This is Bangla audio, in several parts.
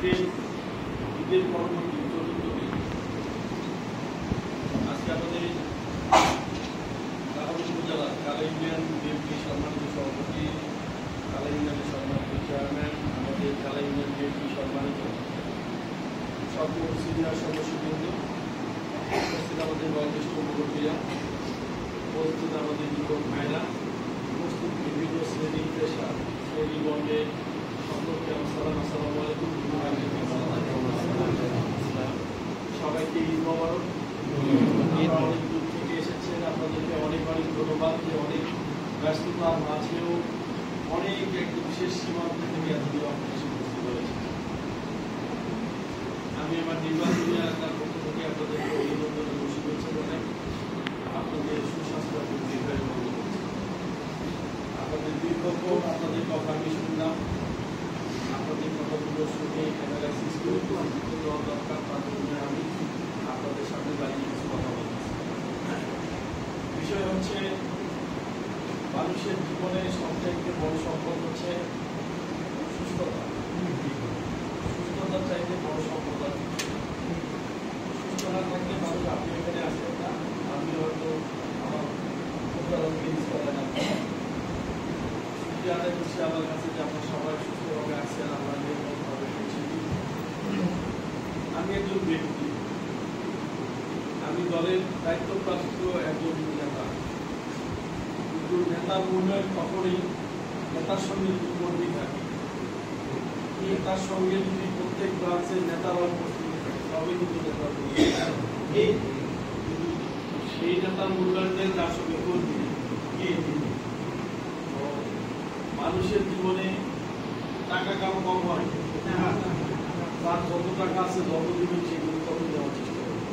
আজকে ঈদের পরবর্তী চতুর্থ দিন। আজকে আমাদের কালাউন উপজেলা কালা ইউনিয়ন বিএনপি সম্মানিত সভাপতি, কালা ইউনিয়নের সম্মানিত চেয়ারম্যান, আমাদের কালা ইউনিয়ন বিএনপি সম্মানিত সকল সিনিয়র সদস্যবৃন্দ, উপস্থিত আমাদের বয়োজ্যেষ্ঠ মুরব্বীরা, উপস্থিত আমাদের যুবক ভাইরা, উপস্থিত বিভিন্ন শ্রেণী পেশা শ্রেণী বর্ণের সকলকে আসসালামু আলাইকুম। সবাইকে ঈদ মোবারক। আপনারা অনেক দূর থেকে এসেছেন, আপনাদেরকে অনেক অনেক ধন্যবাদ যে অনেক ব্যস্ততার মাঝেও অনেক একটি বিশেষ সীমান্ত থেকে এতদিন আপনারা এসে উপস্থিত হয়েছেন। আমি আমার নির্বাচনী এলাকার পক্ষ থেকে আপনাদেরকে অভিনন্দন ও শুভেচ্ছা জানাই। আপনাদের সুস্বাস্থ্য এবং দীর্ঘায়ু কামনা করছি। আপনাদের দীর্ঘক্ষণ আপনাদের কথা আমি শুনলাম, আপনাদের কথাগুলো শুনে অ্যানালাইসিস করে সিদ্ধান্ত দেওয়া দরকার, তার জন্য আমি আপনাদের সামনে দাঁড়িয়ে কিছু কথা বলছি। বিষয় হচ্ছে মানুষের জীবনে সবচাইতে বড় সম্পদ হচ্ছে সুস্থতা। সুস্থতার চাইতে বড় সম্পদ আছে। সুস্থ না থাকলে মানুষ আপনি এখানে আসবেন না, আমি হয়তো আমার উদাহরণকে মিস করেন না। আদায় করছি আমার কাছে যে আপনার সবাই সুস্থভাবে আসছেন, আমরা নির্মলভাবে করছি। আমি একজন ব্যক্তি, আমি দলের দায়িত্বপ্রাপ্ত একজন নেতা, কিন্তু নেতার মূল্যায়ন কখনই নেতার সঙ্গে যদি কর্মী থাকে, নেতার সঙ্গে যদি প্রত্যেক ব্রাঞ্চের নেতারা উপস্থিত থাকে তবে কিন্তু নেতার সেই নেতার মূল্যায়নের যার সঙ্গে কর্মী মানুষের জীবনে টাকা কম হয়, তার যত টাকা আছে যত দিবেন সেগুলো তত দেওয়ার চেষ্টা করবে।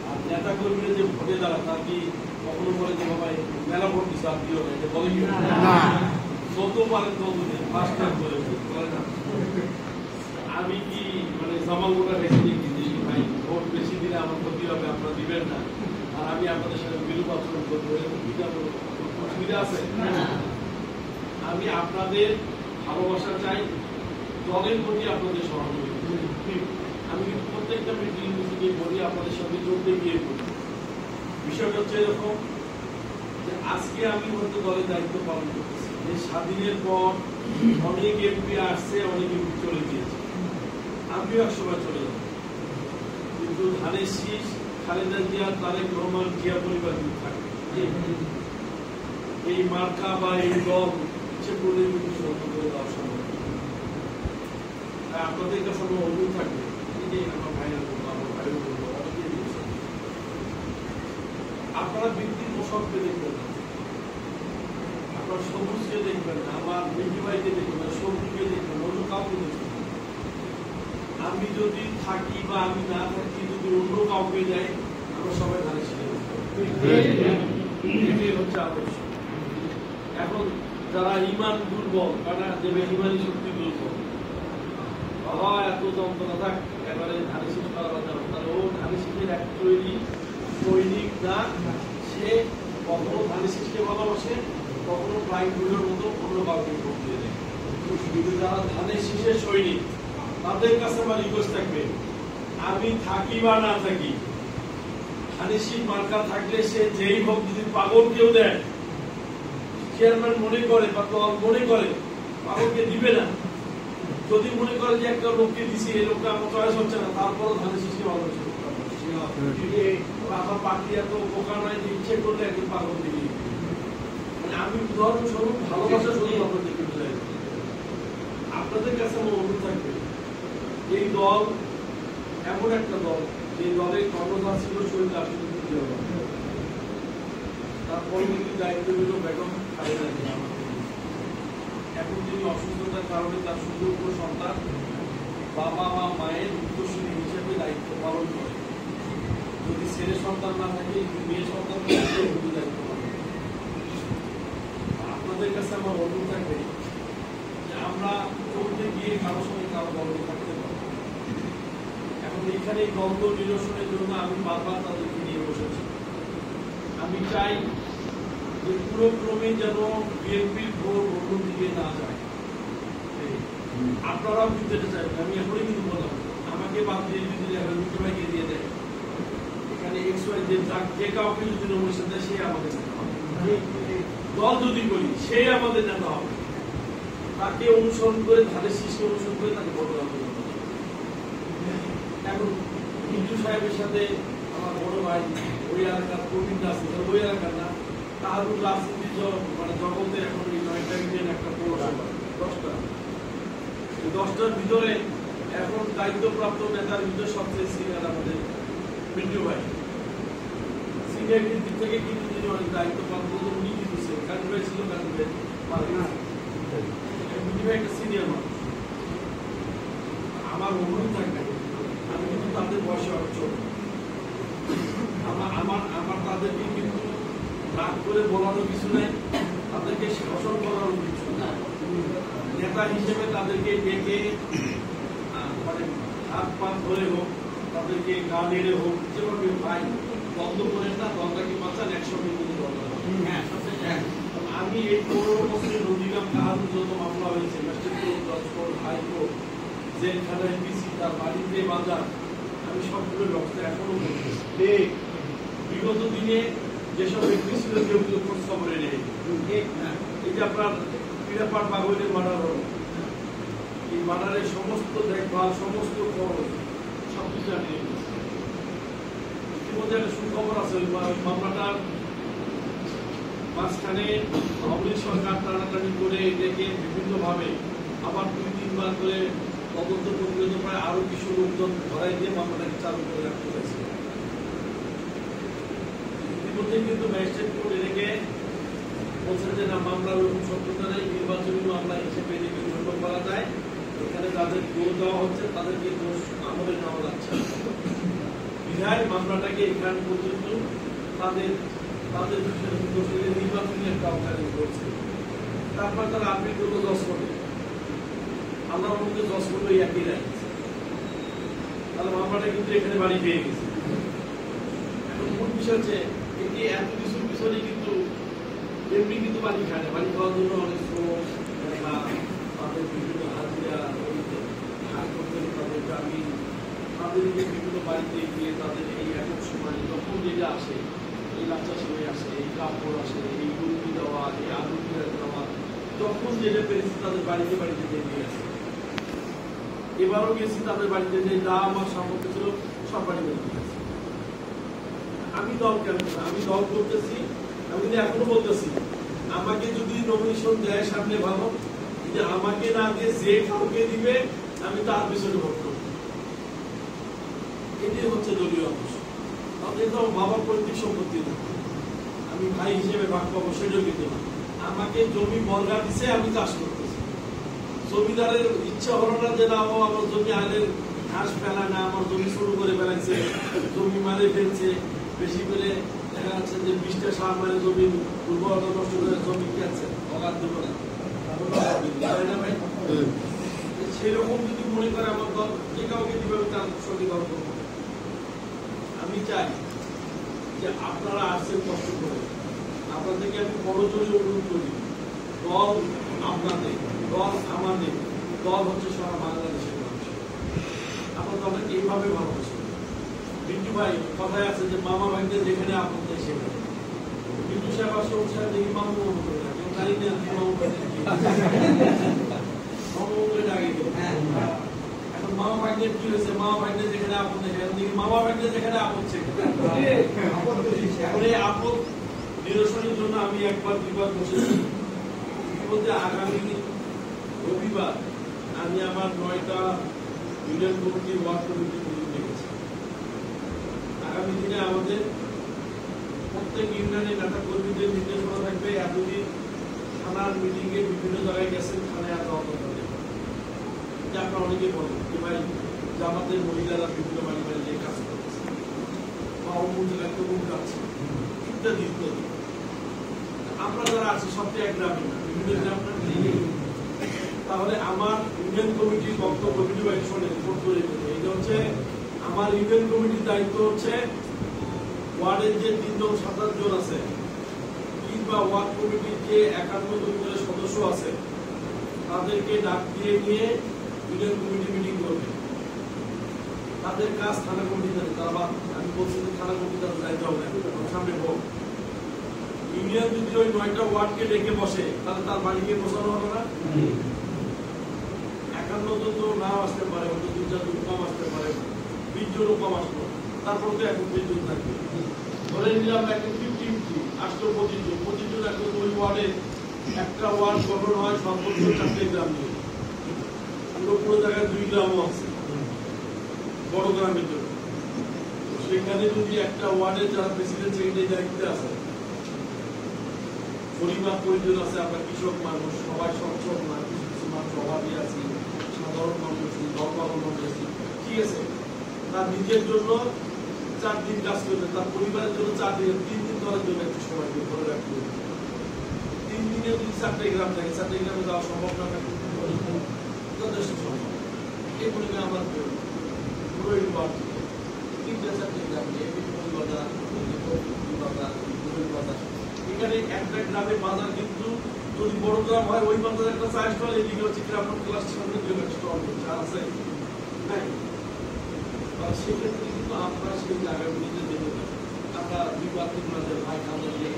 আর নেতা কর্মীরা যে ভোটে দাঁড়ায় তার কি কখনো বলে যে বাবা মেলা ভোট দিচ্ছে আর দিও না, এটা বলে কি যত পারেন তত দেন, ফার্স্ট টাইম বলে না। আমি কি মানে জামাল মোটা রেখে দিই ভাই ভোট বেশি দিলে আমার ক্ষতি হবে, আপনারা দিবেন না, আর আমি আপনাদের সাথে বিরূপ আচরণ করবো, এরকম অসুবিধা আছে? আমি আপনাদের ভালোবাসা চাই, দলের প্রতি আপনাদের সহযোগিতা। আমি কিন্তু প্রত্যেকটা মিটিং বলি আপনাদের সঙ্গে যোগতে গিয়ে করি। বিষয়টা হচ্ছে এরকম যে আজকে আমি হয়তো দলের দায়িত্ব পালন করতেছি, এই স্বাধীনের পর অনেক এমপি আসছে, অনেক এমপি চলে গিয়েছে, আমিও এক সময় চলে যাব, কিন্তু ধানের শীষ খালেদা জিয়া, তারেক রহমান, জিয়া পরিবার থাকে। এই মার্কা বা এই দল ইচ্ছে করলে কিন্তু সহ্য করে দেওয়া সম্ভব। আপনাদের কাছে আমার অনুরোধ থাকবে, আমার ভাইরা বলবো, আমার ভাইও বলবো, আপনারা ব্যক্তির পোশাককে দেখবেন না, আপনার সবুজকে দেখবেন না, আমার মিঠি ভাইকে দেখবেন না, সবুজকে দেখবেন না, অন্য কাউকে দেখবেন না। আমি যদি থাকি বা আমি না থাকি, যদি অন্য কাউকে যাই, আমরা সবাই ধারে শিখে এটাই হচ্ছে আদর্শ। এখন যারা ইমান দুর্বল, কারণ দেবে ইমানি শক্তি দুর্বল, বাবা এত যন্ত্রণা থাক এবারে ধানে শীষ করা যাবে, তাহলে ও ধানে শীষের এক তৈরি সৈনিক না, সে কখনো ধানে শীষকে ভালোবাসে, কখনো প্রাইমগুলোর মতো অন্য কাউকে ভোট দিয়ে দেয়। কিন্তু যারা ধানের শীষের সৈনিক, তাদের কাছে আমার রিকোয়েস্ট থাকবে, আমি থাকি বা না থাকি, ধানের শীষ মার্কা থাকলে সে যেই হোক, যদি পাগল কেউ দেয়, চেয়ারম্যান মনে করে বা দল মনে করে পাগলকে দিবে না, যদি মনে করে যে একটা লোককে দিছি, এই লোকটা আমার চয়েস হচ্ছে না, তারপরও ধানের শীষকে ভালোবাসে। আমার পার্টি এত বোকা নয় যে ইচ্ছে করলে একজন পাগল দিবি। মানে আমি উদাহরণস্বরূপ ভালোবাসা শুধু আপনাদেরকে বুঝাই। আপনাদের কাছে আমার অনুরোধ থাকবে, এই দল এমন একটা দল, যে দলের কর্মধার ছিল শহীদ রাষ্ট্রপতি জিয়া রহমান, তার পরবর্তী দায়িত্ব হল বেগম খালেদা জিয়া। এখন তিনি অসুস্থতার কারণে তার সুযোগ্য সন্তান বাবা বা মায়ের উত্তরসূরি হিসেবে দায়িত্ব পালন করে। যদি ছেলে সন্তান না থাকে, মেয়ে সন্তান দায়িত্ব পালন করে। আপনাদের কাছে আমার অনুরোধ থাকবে যে আমরা করতে গিয়ে কারোর সঙ্গে কারো দ্বন্দ্ব থাকতে পারি। এখন এইখানে দ্বন্দ্ব নিরসনের জন্য আমি বারবার তাদেরকে নিয়ে বসেছি। আমি চাই যে পুরো ক্রমে যেন বিএনপির ভোট অন্য দিকে না যায়। আপনারাও কিন্তু এটা চাইবেন। আমি এখনই কিন্তু বললাম, আমাকে বাদ দিয়ে যদি এখন মিঠু ভাইকে দিয়ে দেয়, এখানে এক্স ওয়াই যে কাউকে যদি নমিনেশন দেয় সে আমাদের নেতা হবে। দল যদি করি সেই আমাদের নেতা হবে। তাকে অনুসরণ করে, ধানের শীর্ষে অনুসরণ করে তাকে ভোট দেওয়া হবে। এখন মিঠু সাহেবের সাথে আমার বড় ভাই ওই এলাকার প্রবীণ আছে, ওই এলাকার না, তাহারুল রাজনীতি মানে জগতে এখন এই 9টা ইউনিয়ন একটা পৌরসভা, 10টা। এই 10টার ভিতরে এখন দায়িত্বপ্রাপ্ত নেতার ভিতরে সবচেয়ে সিনিয়র আমাদের মিঠু ভাই। সিনিয়রিটির দিক থেকে কিন্তু তিনি অনেক দায়িত্বপ্রাপ্ত, উনি কিন্তু কাজী ভাই ছিল, কাজী ভাই মিঠু ভাই একটা সিনিয়র মানুষ। আমার অনুরোধ থাকবে, আমি কিন্তু তাদের বয়সে অনেক ছোট, আমার তাদেরকে কিন্তু রাগ করে বলারও কিছু নাই, তাদেরকে শাসন করারও কিছু না। নেতা হিসেবে তাদেরকে ডেকে মানে হাত পা ধরে হোক, তাদেরকে গা নেড়ে হোক, যেভাবে ভাই দ্বন্দ্ব করেন না, দলটাকে বাঁচান, একসঙ্গে কিন্তু আমি এই 15 বছরে নদীগ্রাম কাহারুল যত মামলা হয়েছে, ম্যাজিস্ট্রেট কোর্ট, জজ কোর্ট, হাইকোর্ট, জেলখানা, এমপিসি, তার বাড়িতে বাজার, আমি সবগুলো ব্যবস্থা এখনো করতেছি। বিগত দিনে যেসব ব্যক্তি ছিল কেউ কেউ খোঁজ খবরে নেই। এই যে আপনার ক্রীড়াপাট বাগৈরের মার্ডার হল, এই মার্ডারের সমস্ত দেখভাল, সমস্ত খবর সবকিছু আমি ইতিমধ্যে একটা সুখবর আছে। ওই মামলাটার মাঝখানে আওয়ামী সরকার টানাটানি করে এটাকে বিভিন্নভাবে আবার 2-3 বার করে তদন্ত প্রতিবেদন প্রায় আরো কিছু লোকজন ধরাই দিয়ে মামলাটাকে চালু করে রাখতে হয়েছে। ইতিমধ্যে কিন্তু ম্যাজিস্ট্রেট কোর্ট এটাকে বলছে যে না, মামলার ওরকম সত্যতা নেই, নির্বাচনী মামলা হিসেবে এটাকে গণ্য করা যায়। এখানে যাদের দোষ দেওয়া হচ্ছে তাদেরকে দোষ আমলে নেওয়া যাচ্ছে। বিধায় মামলাটাকে এখান পর্যন্ত তাদের নির্বাচনী একটা অবকারী করছে। তারপর তারা আপিল করলো 10 কোটি, আল্লাহর মধ্যে 10 কোটি একই রায়, তাহলে মামলাটা কিন্তু এখানে বাড়ি পেয়ে গেছে। এখন মূল বিষয় হচ্ছে এটি এত কিছুর পিছনে কিন্তু এমনি কিন্তু বাড়ি খায় না, বাড়ি খাওয়ার জন্য অনেক শ্রম, তাদের বিভিন্ন হাজিরা হার করতে, তাদেরকে আমি তাদেরকে বিভিন্ন বাড়িতে গিয়ে তাদের এই একক সময় যখন যেটা আসে, এই লাচ্চা সময় আসে, এই কাপড় আসে, এই মুরগি দেওয়া, এই আলু দেওয়া, যখন যেটা পেরেছি তাদের বাড়িতে বাড়িতে দিয়ে আসে। এবারও গেছি তাদের বাড়িতে, যে যা আমার সামর্থ্য ছিল সব বাড়িতে দিয়েছি। আমি দল কেন, আমি দল করতেছি, আমি কিন্তু এখনো বলতেছি, আমাকে যদি নমিনেশন দেয় সামনে ভালো, যে আমাকে না দিয়ে যে কাউকে দিবে আমি তার পিছনে ভোট করব। এটাই হচ্ছে দলীয় অংশ। তাদের তো বাবার পৈতৃক সম্পত্তি না, আমি ভাই হিসেবে ভাগ পাবো সেটাও কিন্তু না। আমাকে জমি বর্গা দিছে, আমি চাষ করতেছি। জমিদারের ইচ্ছা হলো না যে না, ও আমার জমি আইলের ঘাস ফেলা না, আমার জমি শুরু করে ফেলাইছে, জমি মারে ফেলছে, বেশি করে দেখা যাচ্ছে যে 20টা সার মারে জমি উর্বরতা নষ্ট করে জমি খেয়েছে, অগাধ দেবো না ভাই। সেরকম যদি মনে করে আমার দল যে কাউকে কিভাবে তার সঙ্গে দল করবো। আমি চাই যে আপনারা আসছেন কষ্ট করে, আপনাদেরকে আমি বড়জোরে অনুরোধ করি, দল আপনাদের, দল আমাদের, দল হচ্ছে সারা বাংলাদেশের মানুষ। আপনারা আমাকে এইভাবে ভালোবাসেন। বিট্টু ভাই কথায় আছে যে মামা ভাইদের যেখানে আপন দেয় সেখানে। বিট্টু সাহেব আসলে ওর সাহেব দেখি মামু মামু করে থাকে, জানি না মামু করে ডাকে। এখন মামা ভাইদের কি হয়েছে, মামা ভাইদের যেখানে আপন দেখে, মামা ভাইদের যেখানে আপন সেখানে। এখন এই আপদ নিরসনের জন্য আমি একবার দুবার বসেছি। ইতিমধ্যে আগামী রবিবার আমি আমার 9টা ইউনিয়ন কমিটির ওয়ার্ড কমিটির মিটিং ডেকেছি। আগামী দিনে আমাদের প্রত্যেক ইউনিয়নের নেতা কর্মীদের নির্দেশনা থাকবে, এতদিন থানার মিটিং এ বিভিন্ন জায়গায় গেছেন, থানায় এত অবদান যে আপনারা অনেকে বলেন যে ভাই জামাতের মহিলারা বিভিন্ন বাড়ি বাড়ি যে কাজ করতেছে বা অমুক জায়গায় তো মুখ আছে ইত্যাদি ইত্যাদি। আমরা যারা আছি সবচেয়ে এক গ্রামে না, বিভিন্ন গ্রাম। তাহলে আমার ইউনিয়ন কমিটির বক্তব্য ভিডিও শোনে রিপোর্ট করে দেবে। এটা হচ্ছে আমার ইউনিয়ন কমিটির দায়িত্ব হচ্ছে ওয়ার্ডের যে 3 জন 7 জন আছে, কিংবা ওয়ার্ড কমিটির যে 51 জন করে সদস্য আছে, তাদেরকে ডাক দিয়ে নিয়ে ইউনিয়ন কমিটি মিটিং করবে, তাদের কাজ থানা কমিটিতে, তারা আমি বলছি যে থানা কমিটি তাদের দায়িত্ব হবে সামনে হোক। ইউনিয়ন যদি ওই 9টা ওয়ার্ডকে ডেকে বসে তাহলে তার বাড়ি গিয়ে বসানো হবে না? 51 তো নাও আসতে পারে, হয়তো 2-4 জন কম আসতে পারে, 20 জনও কম আসলো, তারপর তো 21 জন থাকবে। ধরে নিলাম এখন 50 আসলো 25 জন এখন ওই ওয়ার্ডে একটা ওয়ার্ড গঠন হয় সর্বোচ্চ 4টে গ্রাম নিয়ে, পুরো জায়গায় 2 গ্রামও আছে বড় গ্রামের জন্য। সেখানে যদি একটা ওয়ার্ডের যারা প্রেসিডেন্ট সেক্রেটারি দায়িত্বে আছে, পরিবার পরিজন আছে, আমরা কৃষক মানুষ, সবাই সচ্ছল না, কিছু মানুষ অভাবী আছি, সাধারণ মানুষ আছি, ধর্মাবলম্বী আছি, ঠিক আছে, তার নিজের জন্য 4 দিন কাজ করবে, তার পরিবারের জন্য 4 দিন 3 দিন ধরার জন্য একটু সময় দিয়ে ধরে রাখতে হবে। 3 দিনে যদি 4টে গ্রাম থাকে, 4টে গ্রামে যাওয়া সম্ভব না, যথেষ্ট সম্ভব। এই পরিমাণে আমার পুরো বাদ 3-4টে গ্রাম নিয়ে বাজার, এখানে একটা গ্রামের বাজার কিন্তু যদি বড় গ্রাম হয় ওই বাজার একটা চা স্টল, এদিকে হচ্ছে গ্রামের ক্লাস সামনে স্টল আছে, সেক্ষেত্রে কিন্তু আমরা সেই জায়গাগুলিতে দেবো না, আমরা 2-3 মাসের ভাই খাওয়া দিয়ে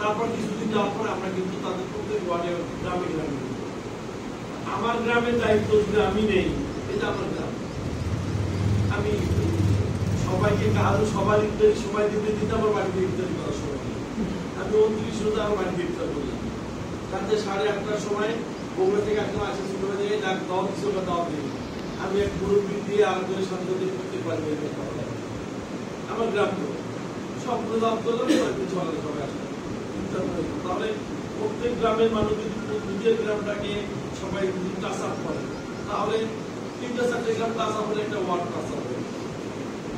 তারপর কিছুদিন যাওয়ার পরে আমরা কিন্তু তাদের প্রত্যেক ওয়ার্ডে গ্রামে গ্রামে আমার গ্রামের দায়িত্ব যদি আমি নেই, এটা আমার গ্রাম, আমি সবাইকে কারো সবার ইফতারি সময় দিতে আমার বাড়িতে ইফতারি করার সময় আমি 29 রোজা আমার বাড়িতে ইফতার করলাম, রাতে 8:30টার সময় বগুড়া থেকে একদম আসে ছোট হয়ে ডাক দাওয়াত দিচ্ছে, দাওয়াত দিই আমি এক মুরব্বী দিয়ে আরেকজনের সাথে করতে পারবো, আমার গ্রাম তো সবগুলো দাওয়াত করলাম, সবাই আসে। তাহলে প্রত্যেক গ্রামের মানুষ যদি নিজের গ্রামটাকে সবাই টাচ আপ করে, তাহলে 3-4টে গ্রাম টাচ আপ হলে একটা ওয়ার্ড টাচ আপ হবে,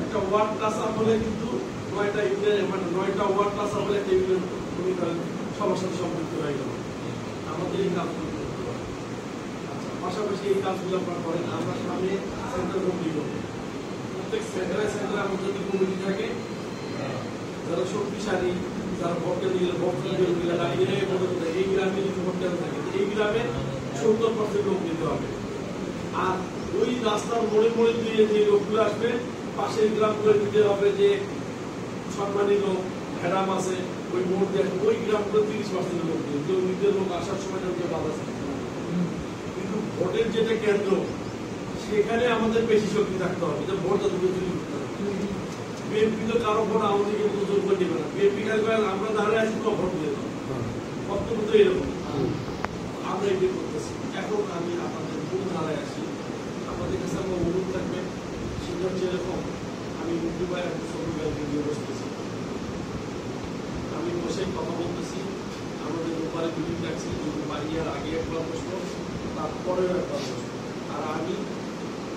একটা ওয়ার্ড টাচ আপ হলে কিন্তু 9টা ইউনিয়ন, মানে 9টা ওয়ার্ড টাচ আপ হলে একটা ইউনিয়ন সবার সাথে সম্পৃক্ত হয়ে গেল। আমাদের এই কাজগুলো করতে হবে। আচ্ছা, পাশাপাশি এই কাজগুলো আপনারা করেন। আমরা সামনে সেন্টার কমিটি করবো, প্রত্যেক সেন্টারে আমাদের যদি কমিটি থাকে, যারা শক্তিশালী, যারা ভোটকে দিলে এই গ্রামে যদি ভোট দেওয়া থাকে, এই গ্রামে 70% লোক দিতে হবে। আর ওই রাস্তার মোড়ে মোড়ে দিয়ে যে লোকগুলো আসবে, পাশের গ্রামগুলো দিতে হবে যে সম্মানী লোক, ভেড়াম আছে, ওই মোড় দিয়ে ওই গ্রামগুলো 30% লোক দিয়ে, কেউ নিজের লোক আসার সময় বাধা থাকে। কিন্তু ভোটের যেটা কেন্দ্র, সেখানে আমাদের বেশি শক্তি থাকতে হবে, যে ভোটটা দুটো তৈরি করতে হবে। বিএনপি তো কারো ভোট আমাদের কিন্তু জোর করে দেবে না, বিএনপি আমরা দাঁড়িয়ে আছি তো ভোট দিয়ে দেবো, বক্তব্য তো এরকম। আমরা এটি করতেছি। এখন আমি আপনাদের মূল ধারায় আসি, আমাদের কাছে আমার অনুরোধ থাকবে, সেটা হচ্ছে এরকম, আমি মুক্তিবাই এখন সবুজকে নিয়ে বসতেছি, আমি বসে কথা বলতেছি, আমাদের উপরে মিটিং রাখছি, যদি বাড়িয়ার আগে একবার বসবো, তারপরেও একবার বসবো। আর আমি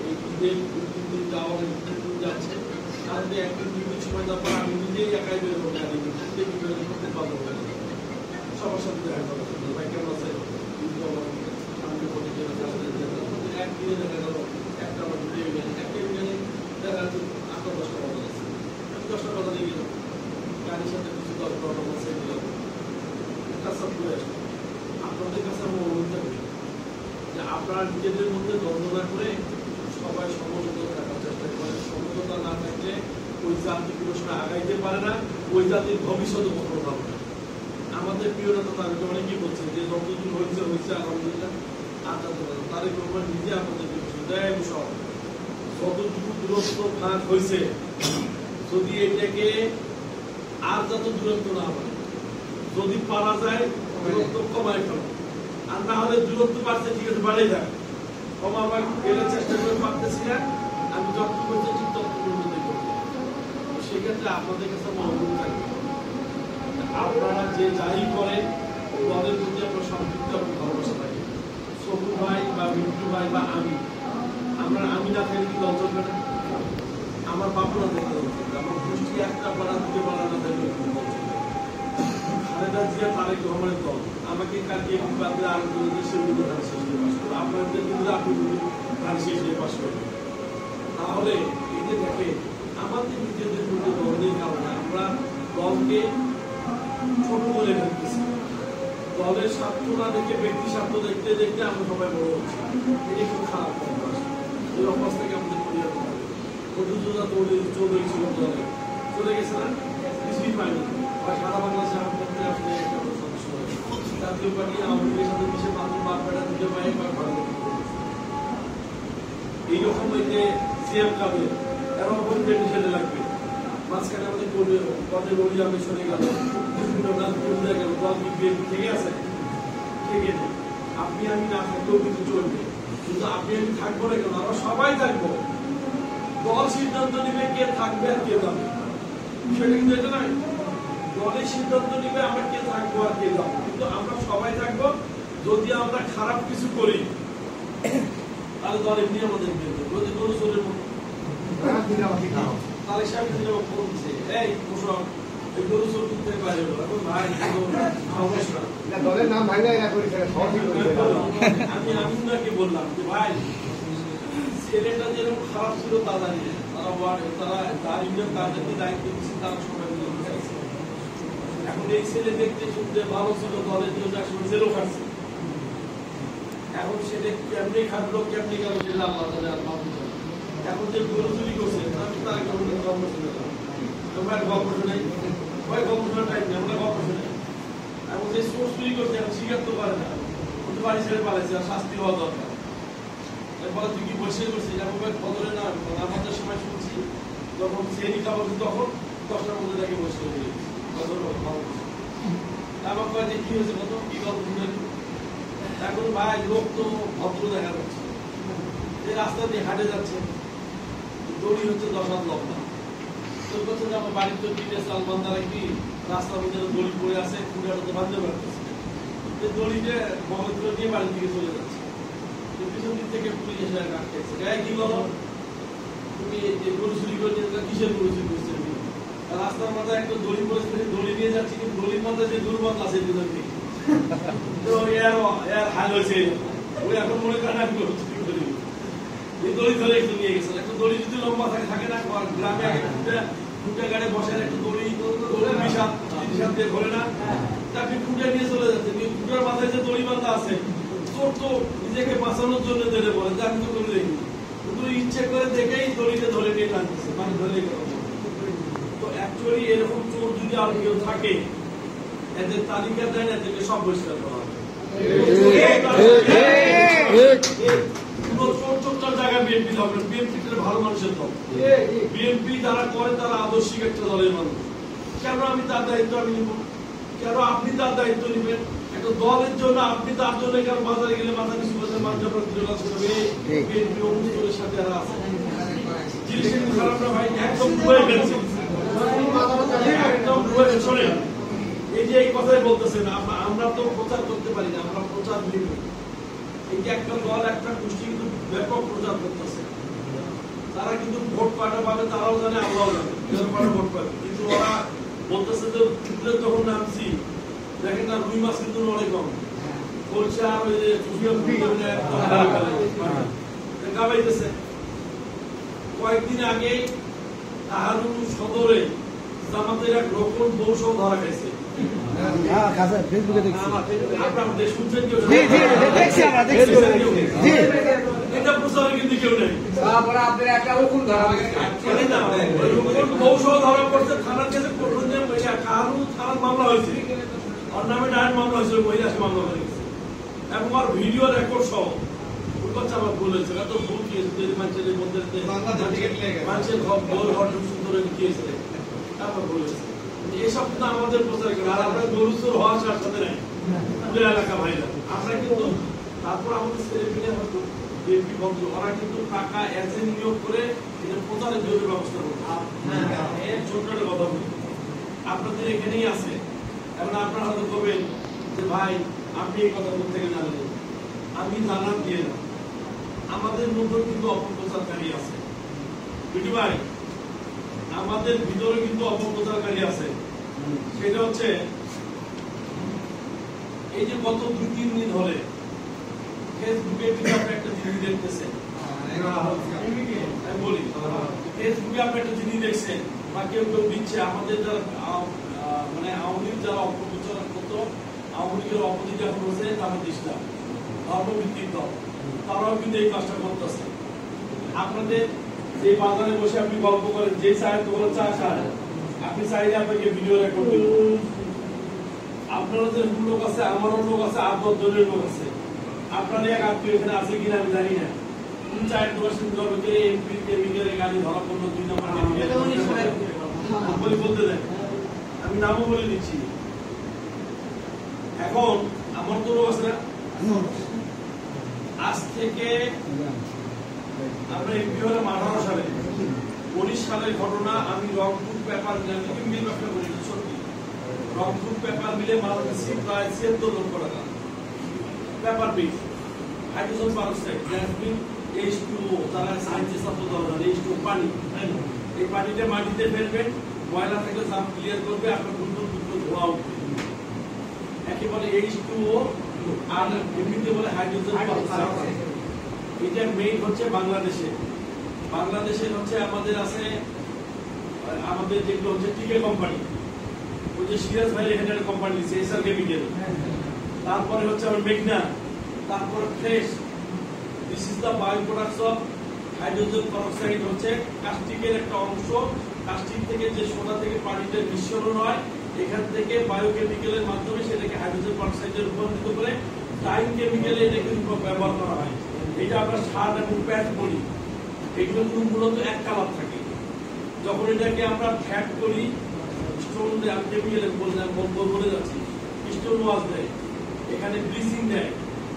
এই ঈদের 2-3 দিন যাওয়ার যাচ্ছে, তাহলে 1-2 দিন সময় যাওয়ার পর আমি নিজেই একাই বের করবো, করতে পারবো সবার সাথে দেখা করবো, ভাই কেমন আছে, একদিনে দেখা গেল একটা আমার দুটো ইউনিয়ন, একটা ইউনিয়নে দেখা যাচ্ছে 8-10টা কথা আছে, আমি 10টা কথা নিয়ে গেলাম, গাড়ির সাথে কিছু 10-12টা বসে দিলাম, সব ঘুরে আসলাম। আপনাদের কাছে আমার অনুরোধ থাকবে যে আপনারা নিজেদের মধ্যে দ্বন্দ্ব না করে সবাই সমঝোতা থাকার চেষ্টা করেন। সমঝোতা না থাকলে ওই জাতি কোনো সময় আগাইতে পারে না, ওই জাতির ভবিষ্যৎ কখনো ভালো না। আমাদের প্রিয় নেতা তাদেরকে অনেকেই বলছেন যে যতদূর হয়েছে আলহামদুলিল্লাহ, তারেক রহমান নিজে আমাদেরকে দেয় সব যতটুকু দূরত্ব ভাগ হয়েছে, যদি এটাকে আর যত দূরত্ব না হয়, যদি পারা যায় দূরত্ব কমায় ফেলো, আর না হলে দূরত্ব বাড়ছে ঠিক আছে বাড়াই যায়, কমাবার গেলে চেষ্টা করে পারতেছি না, আমি যতটুকু করছি ঠিক ততটুকু উন্নতি করবো। সেক্ষেত্রে আপনাদের কাছে আমার অনুরোধ থাকবে, আপনারা যে যাই করেন দলের প্রতি আপনার সম্পৃক্ত এবং ভালোবাসা থাকে। সবুজ ভাই বা মিন্টু ভাই বা আমি না থাকলে কি দল চলবে না? আমার বাবু না থাকলে দল চলবে, আমার গোষ্ঠী একটা পাড়া দুটো পাড়া না থাকলে খালেদা জিয়া তারেক রহমানের দল আমাকে কাটিয়ে বাদলে আর দেশের মধ্যে ধান শেষ দিয়ে পাস করবো, আপনাদের কিন্তু আপনি ধান শেষ দিয়ে পাস করবেন। তাহলে এই যে দেখে আমাদের নিজেদের মধ্যে দলের কারণে আমরা দলকে ছোট করে ফেলতেছি, দলের স্বার্থ না দেখে ব্যক্তি স্বার্থ দেখতে দেখতে আমরা সবাই বড় হচ্ছি। এটি খুব খারাপ অভ্যাস। এই অভ্যাস থেকে আমাদের পরিহার করতে হবে। মধুসূদন চৌধুরী ছিল দলে, চলে গেছে না, কিছুই পাইনি। বা সারা বাংলাদেশে আমার পক্ষে আসলে একটা সদস্য হয় জাতীয় পার্টি আওয়ামী লীগের সাথে মিশে মানুষ বাদ বেড়া দিতে পারে বা ভালো এইরকম হইতে সিএম কাদের এরকম পরিবেশ ছেলে লাগবে। মাঝখানে আমাদের পদে রবি আমি সরে গেল, দল বিএনপি থেকে আছে, থেকে নেই। আপনি আমি না থাকলেও কিন্তু চলবে, কিন্তু আপনি আমি থাকবো না কেন, আমরা সবাই থাকবো। দল সিদ্ধান্ত নিবে কে থাকবে আর কে যাবে, সেটা কিন্তু এটা নয়। দলের সিদ্ধান্ত নিবে আমরা কে থাকবো আর কে যাবো, কিন্তু আমরা সবাই থাকবো। যদি আমরা খারাপ কিছু করি তাহলে দল এমনি আমাদের বিরুদ্ধে, যদি গরু চোরের মতো তাহলে সে আমি বলছে এই পোষক এই গরু চোর করতে পারে এখন ভাই সমস্যা। দলের নাম ভাই আমি আমিনাকে বললাম যে ভাই ছেলেটা যেরকম খারাপ ছিল তা জানি তারা তার ইন্ডিয়ান তাদেরকে দায়িত্ব দিচ্ছে, তারা সবাই এখন এই ছেলে দেখতে শুনতে ভালো ছিল, দলের জন্য একসময় জেলও খাটছে। এখন সেটা কেমনি খাটলো কেমনি গেল সেটা আল্লাহ আল্লাহ। এখন যে গরু চুরি করছে আমি তার গল্প শুনে তোমার গল্প শোনাই, ওই গল্প শোনার টাইম নেই, আমরা গল্প শোনাই। এখন যে সোর্স চুরি করছে এখন স্বীকার তো পারে না, কিন্তু বাড়ি ছেড়ে পালাইছে, আর শাস্তি হওয়া দরকার। এরপরে তুই কি বসে করছিস এখন বদলে না, আমাদের সময় শুনছি যখন শ্রেণী খাবার তখন 10টার মধ্যে তাকে বসে হয়ে আমার কয় যে কি হয়েছে কত কি গল্প শুনে। এখন ভাই লোক তো ভদ্র দেখা যাচ্ছে, যে রাস্তা দিয়ে হাঁটে যাচ্ছে, দড়ি হচ্ছে 10 হাত লম্বা। তোর কাছে যে আমার বাড়ির তো কিনে চাল বান্ধারা কি রাস্তার মধ্যে দড়ি পড়ে আছে, খুঁড়াটা তো বাঁধতে পারতেছে, দড়িতে মহেন্দ্র নিয়ে বাড়ির দিকে চলে যাচ্ছে। পিছন দিক থেকে পুলিশ এসে আটকেছে, গায়ে কি বলো তুমি গরু চুরি করে কিসের গরু চুরি করছে। রাস্তার মাথায় একটা দড়ি পড়েছে, দড়ি নিয়ে যাচ্ছি, কিন্তু দড়ির মাথায় যে দুর্বল আছে দুজন নেই, তো এর হাল হয়েছে। ওই এখন মনে করেন আমি গরু চুরি করি, এই দড়ি ধরে একটু নিয়ে গেছে। একটা দড়ি যদি লম্বা থাকে না, গ্রামে আগে খুঁটে গাড়ি বসে একটা দড়ি বিশাল দিয়ে ঘোরে না, তাকে খুঁটে নিয়ে চলে যাচ্ছে। খুঁটার মাথায় যে দড়ি বাঁধা আছে, তোর তো নিজেকে বাঁচানোর জন্য দেবে বলে যে আমি তো করে দেখি, কিন্তু ইচ্ছে করে দেখেই দড়িতে ধরে নিয়ে টানতেছে, মানে ধরে তো অ্যাকচুয়ালি এরকম চোর যদি আর কেউ থাকে, এদের তালিকা দেয় না, এদেরকে সব বহিষ্কার করা হবে। জায়গায় বিএনপি হবে, বিএনপি ভালো মানুষের দল। বিএনপি যারা করে তারা আদর্শিক একটা দলের মানুষ। কেন আমি তার দায়িত্ব আমি নিব, কেন আপনি তার দায়িত্ব নিবেন? একটা দলের জন্য আপনি তার জন্য কেন বাজারে গেলে মাথা কিছু বলতে মানুষ বিএনপি অমুকের সাথে আর আছে জিনিস খারাপ না ভাই, একদম ডুবে গেছে, একদম ডুবে গেছে। শোনেন এই যে এই কথাই বলতেছেন, আমরা তো প্রচার করতে পারি না, আমরা প্রচার নিব। এই যে একটা দল একটা গোষ্ঠী কিন্তু ব্যাপক প্রচার করতেছে, তারা কিন্তু ভোট পাটা পাবে, তারাও জানে আমরাও জানি ভোট পাবে, কিন্তু ওরা বলতেছে যে পুকুরের যখন নামছি দেখেন না রুই মাছ কিন্তু অনেক কম বলছে, আর ওই যে গাবাইতেছে। কয়েকদিন আগে তাহারুন সদরে জামাতের এক রকম বৌসহ ধরা খাইছে। এটা প্রচারে কিন্তু কেউ নেই, বৌসহ ধরা পড়ছে। থানার কাছে থানার মামলা হয়েছে, ওর নামে ডায়ের মামলা হয়েছিল, মহিলা মামলা হয়ে গেছে, এবং আর ভিডিও রেকর্ড সহ আমার বলেছে এত ভুল কি মানুষের মধ্যে মানুষের সুন্দর দিয়েছে, তারপর বলেছে এসব কিন্তু আমাদের প্রচার করে। আর আমরা গরু চোর হওয়ার সাথে নাই এলাকা ভাইরা আমরা কিন্তু, তারপর আমাদের ছেলে পেলে হয়তো বিএনপি বন্ধু, ওরা কিন্তু টাকা এজেন্ট নিয়োগ করে এটা প্রচারের জন্য ব্যবস্থা করবে। ছোট্ট একটা কথা বলি, আপনাদের এখানেই আছে, এখন আপনারা হয়তো করবেন যে ভাই আপনি এই কথা কোথা থেকে জানলেন, আমি জানার দিয়ে না, আমাদের মধ্যে কিন্তু অপপ্রচারকারী আছে বুঝলি ভাই, আমাদের ভিতরে কিন্তু অপপ্রচারকারী আছে। সেটা হচ্ছে এই যে গত 2-3 দিন ধরে ফেসবুকে কিন্তু আপনি একটা জিনিস দেখতেছেন, আমি বলি ফেসবুকে আপনি একটা জিনিস দেখছেন বা কেউ কেউ দিচ্ছে, আমাদের যারা মানে আওয়ামী লীগ যারা অপপ্রচার করতো আওয়ামী লীগের অপোজিট এখন হচ্ছে জামাত ইসলাম, ধর্মভিত্তিক দল, তারাও কিন্তু এই কাজটা করতেছে। আপনাদের যে বাজারে বসে আপনি গল্প করেন, যে চায়ের দোকানে চা খান, আপনি চাইলে আপনাকে ভিডিও রেকর্ড করবেন। আপনারও যে লোক আছে, আমারও লোক আছে, আর 10 জনের লোক আছে। আপনার এক আত্মীয় এখানে আছে কিনা আমি জানি না। চায়ের দোকান জগতে এমপি কেমিক্যাল গাড়ি ধরা পড়লো 2 নম্বর বলতে দেন, আমি নামও বলে দিচ্ছি। এখন আমার তো লোক আছে না, আজ থেকে আমরা এমপি হলাম 18 সালে, 19 সালের ঘটনা। আমি রংপুর পেপার মিল ব্যবসা করি, সত্যি রংপুর পেপার মিলে মাল দিচ্ছি প্রায় 76 লক্ষ টাকা পেপার পিস। হাইড্রোজেন পারক্সাইড, গ্যাসবিন, H2O, তারা সায়েন্সিস্ট ছাত্র দরকার, H2O পানি, এই পানিটা মাটিতে ফেলবেন, ময়লা থাকলে সাপ ক্লিয়ার করবে, আপনার দুটো ধোয়া উঠবে। একেবারে H2O আর এমনিতে বলে হাইড্রোজেন পারক্সাইড। এটা মেইন হচ্ছে বাংলাদেশে। বাংলাদেশে হচ্ছে আমাদের আছে, আমাদের যেগুলো হচ্ছে টিকে কোম্পানি, ওই যে সিরাজ ভাই এখানে একটা কোম্পানি দিচ্ছে এসআর কেমিক্যাল, তারপরে হচ্ছে আমার মেঘনা, তারপরে fresh. This is the bio products of hydrogen peroxide. হচ্ছে কাস্টিকের একটা অংশ, কাস্টিক থেকে যে সোনা থেকে পানিতে মিশ্রণ হয়, এখান থেকে বায়োকেমিক্যালের মাধ্যমে সেটাকে হাইড্রোজেন পারক্সাইডে রূপান্তরিত করে ডাইং কেমিক্যালে এটাকে ব্যবহার করা হয়। এটা আমরা শার্ট এবং প্যান্ট পরি, এগুলো কিন্তু মূলত এক কালার থাকে। যখন এটাকে আমরা ফ্যাট করি, স্টোন দেয়, আমি কেমিক্যালে বলে যাচ্ছি, স্টোন ওয়াশ দেয়, এখানে ব্লিচিং দেয়,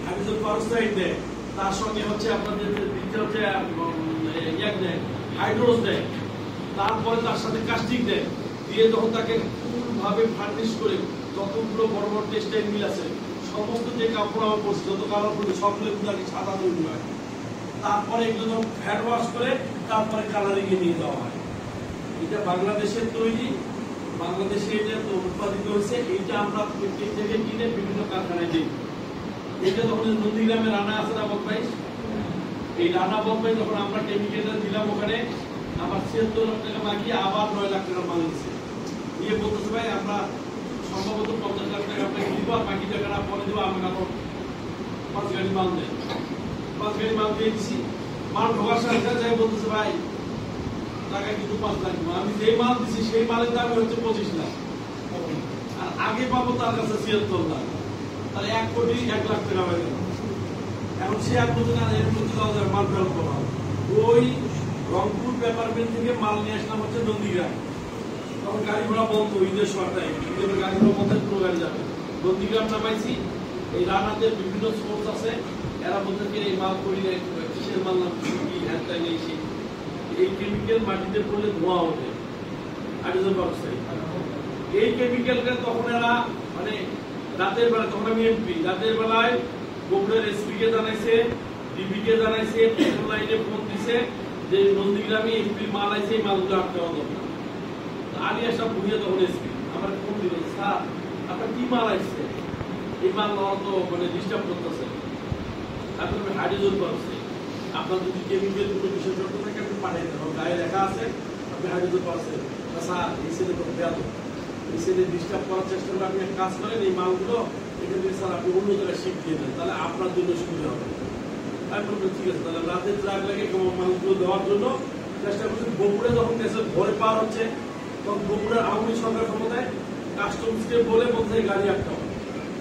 হাইড্রোজেন পারক্সাইড দেয়, তার সঙ্গে হচ্ছে আপনাদের হচ্ছে হাইড্রোজ দেয়, তারপরে তার সাথে কাস্টিক দেয়, দিয়ে যখন তাকে ফুলভাবে ফার্নিশ করে যতগুলো বড় বড় টেক্সটাইল মিল আছে, সমস্ত যে কাপড় আমার পড়ছে যত কালার পড়বে সবগুলো কিন্তু আগে সাদা তৈরি হয়। তারপরে এগুলো যখন ফ্যাট ওয়াশ করে তারপরে কালারিং এ নিয়ে যাওয়া হয়। এটা বাংলাদেশের তৈরি, বাংলাদেশে এটা উৎপাদিত হয়েছে। এইটা আমরা প্রত্যেক থেকে কিনে বিভিন্ন কারখানায় দিই। এটা যখন নন্দীগ্রামে রানা আছে না বকবাই, এই রানা বকবাই যখন আমরা কেমিক্যালটা দিলাম ওখানে, আমার 76 লাখ টাকা বাকি, আবার 9 লাখ টাকা মাল দিচ্ছে। দিয়ে বলতেছে ভাই আমরা সম্ভবত 50 লাখ টাকা আপনাকে দিব, আর বাকি টাকাটা পরে দেবো। আমাকে এখন 5 গাড়ি মাল দেয়, 5 গাড়ি মাল দিয়ে দিচ্ছি। মাল ঢোকার সাথে যাই বলতেছে ভাই টাকা কিন্তু 5 লাখ। আমি যেই মাল দিচ্ছি সেই মালের দাম হচ্ছে 25 লাখ, আর আগে পাবো তার কাছে 76 লাখ, তাহলে 1 কোটি 1 লাখ টাকা হয়ে গেল। এখন সে আর বলছে না এর মধ্যে মাল ফেরত করা হবে। ওই রংপুর পেপার মিল থেকে মাল নিয়ে আসলাম হচ্ছে নন্দীগ্রাম, তখন গাড়ি ঘোড়া বন্ধ, ঈদের সরকার ঈদের গাড়ি ঘোড়া বন্ধ, পুরো গাড়ি যাবে। নন্দীগ্রাম নামাইছি, এই রানাদের বিভিন্ন সোর্স আছে, এরা বলতে এই মাল করি কিসের মাল নাম কি হ্যাঁ নিয়েছি। এই কেমিক্যাল মাটিতে পড়লে ধোঁয়া ওঠে, হাইড্রোজেন পারক্সাইড। এই কেমিক্যালটা তখন এরা মানে রাতের বেলা, তখন আমি এমপি, রাতের বেলায় বগুড়ার এসপি কে জানাইছে, ডিবি কে জানাইছে, টেলিফোন লাইনে ফোন দিছে যে নন্দীগ্রামে এমপি মাল আছে, এই মালগুলো আটকে দেওয়া দরকার। আলী আশরাফ ভুঁইয়া তখন এসপি আমার ফোন দিল, স্যার আপনার কি মাল আসছে, এই মাল তো মানে ডিস্টার্ব করতেছে, তারপরে আমি হাইড্রোজেন পারক্সাইড। আপনার যদি কেমিক্যাল কোনো বিশেষজ্ঞ থাকে আপনি পাঠিয়ে দেন, গায়ে লেখা আছে আপনি হাইড্রোজেন পারক্সাইড। স্যার এই ছেলে তো বেয়াদব, এই ছেলে ডিস্টার্ব করার চেষ্টা করে, আপনি এক কাজ করেন এই মালগুলো এখান থেকে স্যার আপনি অন্য জায়গায় শিফট দিয়ে দেন, তাহলে আপনার জন্য সুবিধা হবে। আমি বলবো ঠিক আছে, তাহলে রাতের ট্রাক লাগে মালগুলো দেওয়ার জন্য চেষ্টা করছি। বগুড়া যখন গেছে ভোরে পার হচ্ছে, তখন বগুড়ার আওয়ামী সরকার ক্ষমতায় কাস্টমসকে বলে বলছে গাড়ি আটকাও,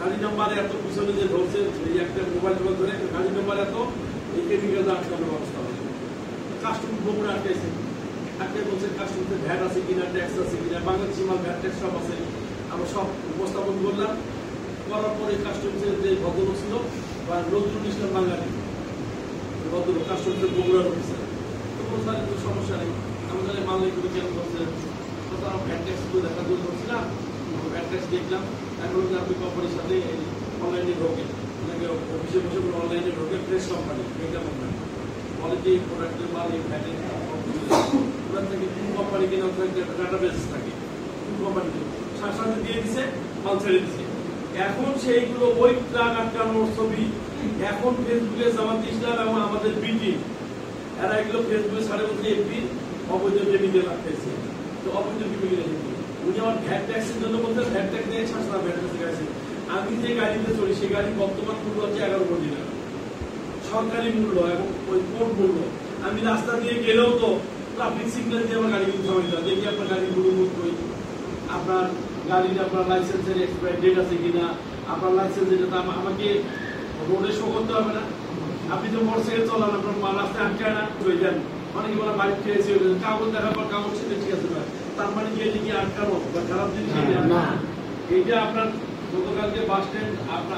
গাড়ি নাম্বার এত পিছনে যে ধরছে, এই একটা মোবাইল টোবাইল ধরে গাড়ি নাম্বার এত, এই কেমিক্যাল আটকানোর ব্যবস্থা হয়েছে। কাস্টমস বগুড়া আটকাইছে, আটকে বলছে কাস্টমসের ভ্যাট আছে কিনা, ট্যাক্স আছে কিনা, বাংলাদেশি মাল ভ্যাট ট্যাক্স সব আছে। আমরা সব উপস্থাপন করলাম, করার পরে কাস্টমসের যে ভদ্রলোক ছিল বা নজরুল ইসলাম বাঙালি ভদ্রলোক, কাস্টমসের বগুড়ার অফিসার, তো স্যার কোনো সমস্যা নেই, আমাদের মাল এগুলো কেন করছে, তারা ভ্যাট ট্যাক্সগুলো দেখা করে করছিলাম, ভ্যাট ট্যাক্স দেখলাম। এখন আপনি কোম্পানির সাথে অনলাইনে ঢোকে, আপনাকে অফিসে বসে অনলাইনে ঢোকে, ফ্রেশ কোম্পানি, মেগা কোম্পানি বলে যে এই প্রোডাক্টের মাল এই ভ্যাটের ওখান থেকে কোন কোম্পানি কিনা ডাটা বেস থাকে, কোন কোম্পানি সাথে দিয়ে দিছে, মাল ছেড়ে দিছে। এখন সেইগুলো ওই ট্রাক আটকানোর ছবি এখন ফেসবুকে জামাত ইসলাম এবং আমাদের বিটি এরা এগুলো ফেসবুকে ছাড়ে বলছে এমপি অবৈধ কেমিক্যাল আটকাইছে। তো অবৈধ কেমিক্যাল উনি আমার ভ্যাট ট্যাক্সের জন্য বলতে ভ্যাট ট্যাক্স নিয়ে ছাড়ছে না, ভ্যাট ট্যাক্স গেছে আমি যে গাড়িতে চলি সেই গাড়ি বর্তমান মূল্য হচ্ছে 11 কোটি টাকা সরকারি মূল্য এবং ওই কোর্ট মূল্য। আমি রাস্তা দিয়ে গেলেও তো ট্রাফিক সিগন্যাল দিয়ে আমার গাড়িগুলো থামাই না, দেখি আপনার গাড়িগুলো কই, আপনার গাড়ির আপনার লাইসেন্সের এক্সপায়ার ডেট আছে কিনা, আপনার লাইসেন্স যেটা আমাকে রোডে শো করতে হবে না। আপনি তো মোটরসাইকেল চালান, আপনার রাস্তায় আটকায় না হয়ে যান, অনেকে বলে বাইক খেয়েছে কাগজ দেখার পর কাগজ ছেড়ে ঠিক আছে, তার মানে কি এটা কি আটকানো বা খারাপ জিনিস না। এইটা আপনার গতকালকে বাস স্ট্যান্ড,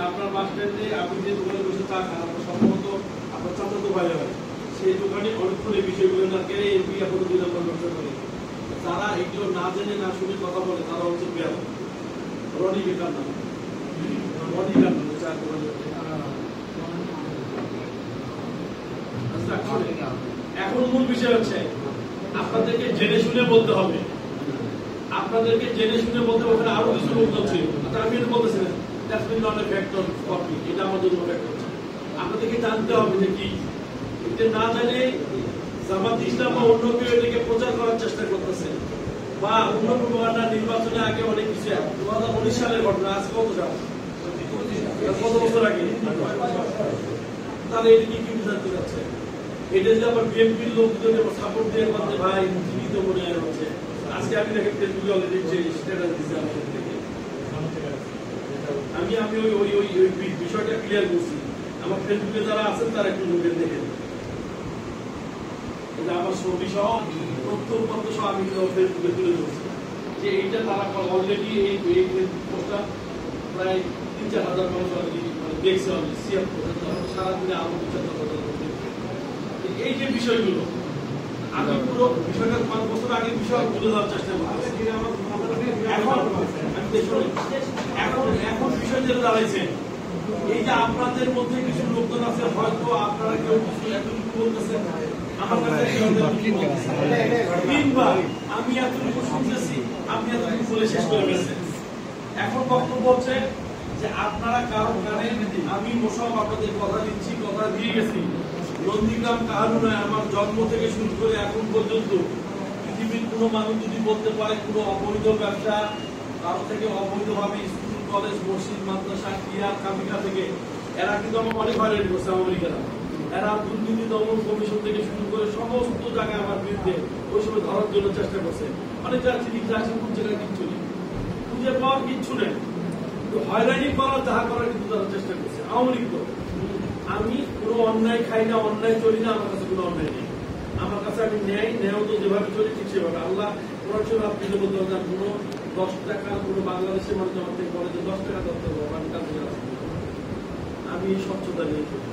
আপনার বাস স্ট্যান্ডে আপনি যে দোকানে বসে চা খান, আপনার সম্ভবত আপনার চাচাতো ভাই হয়, সেই দোকানে অনেকক্ষণ এই বিষয়গুলো না কে এমপি এখনো 2 নম্বর ব্যবসা করে। যারা এগুলো না জেনে না শুনে কথা বলে তারা হচ্ছে বেয়াদ। রনি বেকার নাম, রনি বেকার নাম চা দোকানে। এখন মূল বিষয় হচ্ছে আপনাদেরকে জেনে শুনে বলতে হবে, আপনাদেরকে জেনে শুনে বলতে হবে। আরো কিছু লোক ছিল, আমি এটা বলতেছিলাম that's mean not a factor copy, এটা আমাদের জন্য ফ্যাক্টর। আপনাদেরকে জানতে হবে যে কি, এটা না জানে জামাত ইসলাম বা অন্য কেউ এটাকে প্রচার করার চেষ্টা করতেছে, বা অন্য প্রকার নির্বাচনে আগে অনেক কিছু 2019 সালের ঘটনা, আজ কত সাল, কত বছর আগে, তাহলে এটা কি কি বুঝাতে যাচ্ছে? এটা যে আবার বিএনপির লোকজন সাপোর্ট দিয়ে বলতে ভাই জীবিত মনে হয় হচ্ছে। আজকে আমি দেখেন ফেসবুকে অলরেডি স্ট্যাটাস দিচ্ছি আমাদের থেকে, আমি ওই বিষয়টা ক্লিয়ার করছি। আমার ফেসবুকে যারা আছেন তারা একটু লোকের দেখেন, এটা আমার ছবি সহ তথ্যপত্র সহ আমি ফেসবুকে তুলে ধরছি যে এইটা তারা অলরেডি এই পোস্টটা প্রায় 3-4 হাজার মানুষ অলরেডি দেখছে, সারাদিনে আরো 2-4 এই যে বিষয়গুলো আমি পুরো বিষয়টা 5 বছর আগে বিষয় তুলে ধরার চেষ্টা করছি। এখন বিষয় যেটা দাঁড়াইছে, এই যে আপনাদের মধ্যে কিছু লোকজন আছে, হয়তো আপনারা কেউ কিছু এতটুকু বলতেছেন, আমার কাছে তিনবার আমি এতটুকু শুনতেছি, আপনি এতটুকু বলে শেষ করে গেছেন। এখন বক্তব্য হচ্ছে যে আপনারা কারণ কানে, আমি মোশাররফ আপনাদের কথা দিচ্ছি, কথা দিয়ে গেছি, নন্দীগ্রাম কাহারু নয়, আমার জন্ম থেকে শুরু করে এখন পর্যন্ত পৃথিবীর কোনো মানুষ যদি বলতে পারে কোনো অবৈধ ব্যবসা, কারো থেকে অবৈধভাবে স্কুল কলেজ মসজিদ মাদ্রাসা ক্রিয়া কামিকা থেকে, এরা কিন্তু আমাকে অনেক হয়রানি করছে আমেরিকারা, এরা দুর্নীতি দমন কমিশন থেকে শুরু করে সমস্ত জায়গায় আমার বিরুদ্ধে ওই সময় ধরার জন্য চেষ্টা করছে। অনেক জায়গা চিঠি আসে, কোন জায়গায় কিচ্ছু নেই, খুঁজে পাওয়ার কিচ্ছু নেই, হয়রানি করার যাহা করার কিন্তু তারা চেষ্টা করছে আওয়ামী লীগ। আমি কোনো অন্যায় খাই না, অন্যায় চলি না, আমার কাছে কোনো অন্যায় নেই, আমার কাছে আমি ন্যায় তো যেভাবে চলি ঠিক সেভাবে। আল্লাহ কোরআন শরীফে আপনি যে বলতে পারেন কোনো 10 টাকা কোনো বাংলাদেশের মানুষ আমার থেকে বলে যে 10 টাকা ধরতে পারবো, আমি কাছে আমি স্বচ্ছতা নিয়ে চলি।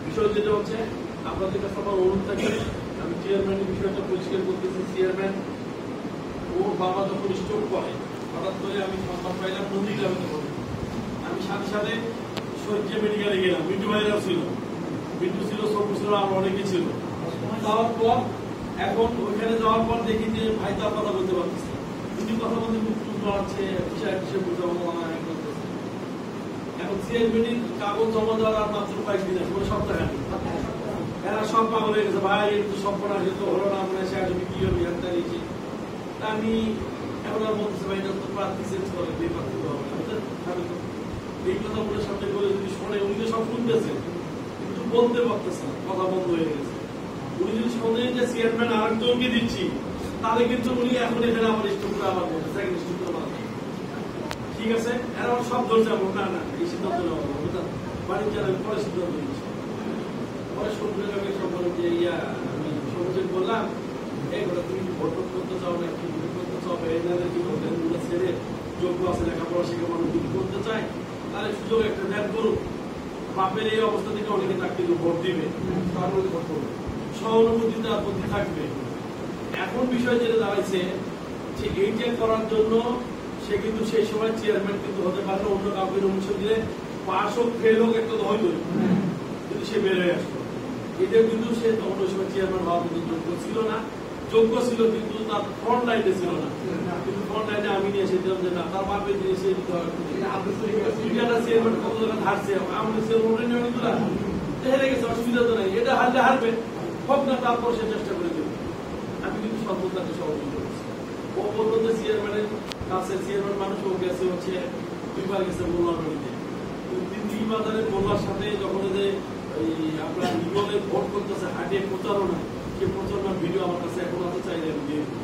বিষয় যেটা হচ্ছে আপনাদের কাছে আমার অনুরোধ থাকে, আমি চেয়ারম্যানের বিষয়টা পরিষ্কার করতেছি। চেয়ারম্যান ওর বাবা যখন স্ট্রোক করে, হঠাৎ করে আমি সংবাদ পাইলাম নন্দীগ্রামে, আমি সাথে সাথে শহীদ মেডিকেলে গেলাম, মিন্টু ভাইরাও ছিল, মিন্টু ছিল, সবুজ ছিল, আর অনেকে ছিল। যাওয়ার পর এখন ওইখানে যাওয়ার পর দেখি যে ভাই তার কথা বলতে পারতেছে, যদি কথা বলতে মুখ টুক বাড়াচ্ছে, হিসেবে বুঝে করতেছে। এখন চেয়ারম্যানের কাগজ জমা দেওয়ার আর মাত্র কয়েকদিন আছে, কোনো সপ্তাহ এরা সব পাগল হয়ে গেছে, ভাই একটু সব করা যেত হলো না, আমরা সে আগে কি হবে হারিয়েছি। আমি এখন আর বলতেছে ভাই তো প্রার্থী চেঞ্জ করে প্রার্থী হবে, এই কথা বলে সামনে করে যদি শোনে, উনি তো সব শুনতেছেন কিন্তু বলতে পারতেছে না, কথা বন্ধ হয়ে গেছে। উনি যদি শোনেন যে চেয়ারম্যান আরেকজনকে দিচ্ছি, তাহলে কিন্তু উনি এখন এখানে আমার স্টুডেন্ট আবার বলতে সেকেন্ড স্টুডেন্ট ঠিক আছে, এরা আমার সব ধরছে, না না এই সিদ্ধান্ত নেওয়া হবে, বাড়ির যারা পরে সিদ্ধান্ত নিচ্ছি। পরে সবুজের সব বলে যে আমি সবুজের বললাম এই কথা তুমি ভোট করতে চাও না, কি করতে চাও, এনাদের কি করতে ছেড়ে যোগ্য আছে লেখাপড়া শিখে মানুষ যদি করতে চায় তাহলে সুযোগ একটা দেন করুক। বাপের এই অবস্থা থেকে অনেকে তাকে ভোট দিবে, তারপরে ভোট করবে, সহানুভূতিতে আপত্তি থাকবে। এখন বিষয় যেটা দাঁড়াইছে যে এইটা করার জন্য সে কিন্তু সেই সময় চেয়ারম্যান কিন্তু হতে পারে অন্য কাউকে নমিনেশন দিলে পাস হোক ফেল হোক একটা তো হয়তো, কিন্তু সে বের হয়ে আসতো। এটা কিন্তু সে তখন ওই সময় চেয়ারম্যান হওয়ার কিন্তু যোগ্য ছিল না, যোগ্য ছিল কিন্তু তার ফ্রন্ট লাইনে ছিল না, কিন্তু ফ্রন্ট লাইনে আমি নিয়ে এসেছিলাম যে না তার বাপের জিনিস চেয়ারম্যান কত জায়গা হারছে, আমাদের চেয়ারম্যান হেরে গেছে, অসুবিধা তো নাই, এটা হারলে হারবে হোক না, তারপর সে চেষ্টা করে দেবে। আমি কিন্তু সর্বোচ্চ তাকে সহযোগিতা করছি। ও বলতো যে চেয়ারম্যানের কাছে চেয়ারম্যান মানুষ ও গেছে হচ্ছে 2 বার গেছে মোল্লার বাড়িতে, এই বাজারে মোল্লার সাথে যখন যে আমরা নিগলে ভোট করতেছে হাটে প্রচারণা, সে প্রচারণার ভিডিও আমার কাছে এখন আছে, চাইলে আমি দিয়ে দেবো।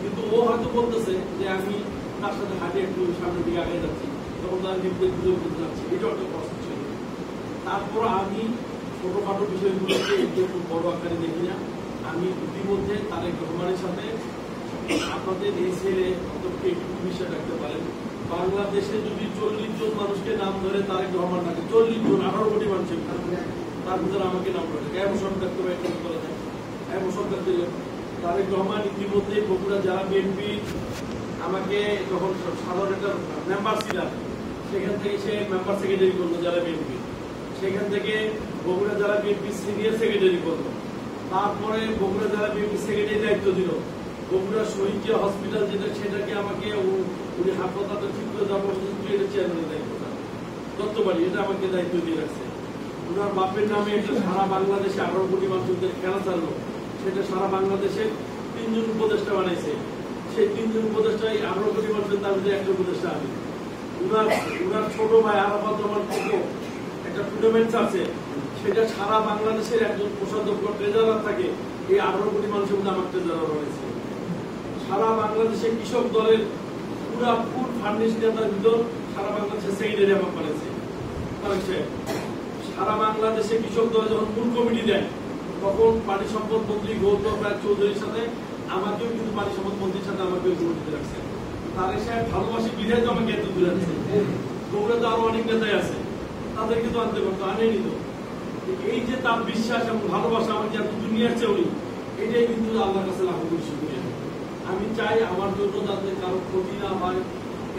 কিন্তু ও হয়তো বলতেছে যে আমি তার সাথে হাটে একটু সামনের দিকে আগে যাচ্ছি, তখন তার নির্দেশ গুলো করতে যাচ্ছি, এটা একটা কষ্ট ছিল। তারপর আমি ছোটখাটো বিষয়গুলোকে একটু বড় আকারে দেখি না। আমি ইতিমধ্যে তারেক রহমানের সাথে আপনাদের এই ছেলে অন্ততকে একটু বিশ্বাস রাখতে পারেন, বাংলাদেশে যদি 40 জন মানুষকে নাম ধরে তারেক রহমান থাকে, 40 জন 18 কোটি মানুষের তার ভিতরে আমাকে নাম ধরে এমন সব থাকতে পারে, করা যায় এমন সব থাকতে। তারেক রহমান ইতিমধ্যে বগুড়া জেলা বিএনপি আমাকে যখন সাধারণ একটা মেম্বার ছিলাম, সেখান থেকে সে মেম্বার সেক্রেটারি করলো জেলা বিএনপি, সেখান থেকে বগুড়া জেলা বিএনপি সিনিয়র সেক্রেটারি করলো, তারপরে বগুড়া জেলা বিএনপি সেক্রেটারি দায়িত্ব দিল। বগুড়া শহীদ যে হসপিটাল যেটা, সেটাকে আমাকে উনি হাসপাতালটা ঠিক করে যাওয়ার এটা চেয়ারম্যানের দায়িত্ব, দত্তবাড়ি, এটা আমাকে দায়িত্ব দিয়ে রাখছে। ওনার বাপের নামে এটা সারা বাংলাদেশে 18 কোটি মানুষদের খেলা চাললো, সেটা সারা বাংলাদেশে 3 জন উপদেষ্টা বানাইছে। সেই 3 জন উপদেষ্টাই 18 কোটি মানুষের তার মধ্যে একটা উপদেষ্টা আমি। উনার ছোট ভাই আরাফাত রহমান কোকো একটা টুর্নামেন্ট আছে, সেটা সারা বাংলাদেশের একজন কোষাধ্যক্ষ ট্রেজারার থাকে, এই 18 কোটি মানুষের মধ্যে আমার ট্রেজারার রয়েছে। সারা বাংলাদেশে কৃষক দলের পুরা ফুল ফান্ডিশনের ভিতর সারা বাংলাদেশের সেক্রেটারি আমার করেছে। সারা বাংলাদেশে কৃষক দল যখন মূল কমিটি দেয়, তখন পানি সম্পদ মন্ত্রী গৌতম রায় চৌধুরীর সাথে আমাকেও কিন্তু পানি সম্পদ মন্ত্রীর সাথে আমাকেও কমিটিতে রাখছে। তারেক সাহেব ভালোবাসি বিধায় তো আমাকে এত দূরে আছে। তোমরা তো আরো অনেক নেতাই আছে, তাদেরকে তো আনতে পারতো, আনেনি তো। এই যে তার বিশ্বাস এবং ভালোবাসা আমাকে এত দুনিয়ার চেউনি, এটাই কিন্তু আল্লাহর কাছে লাভ করি শুকরিয়া। আমি চাই আমার জন্য যাতে কারো ক্ষতি না হয়।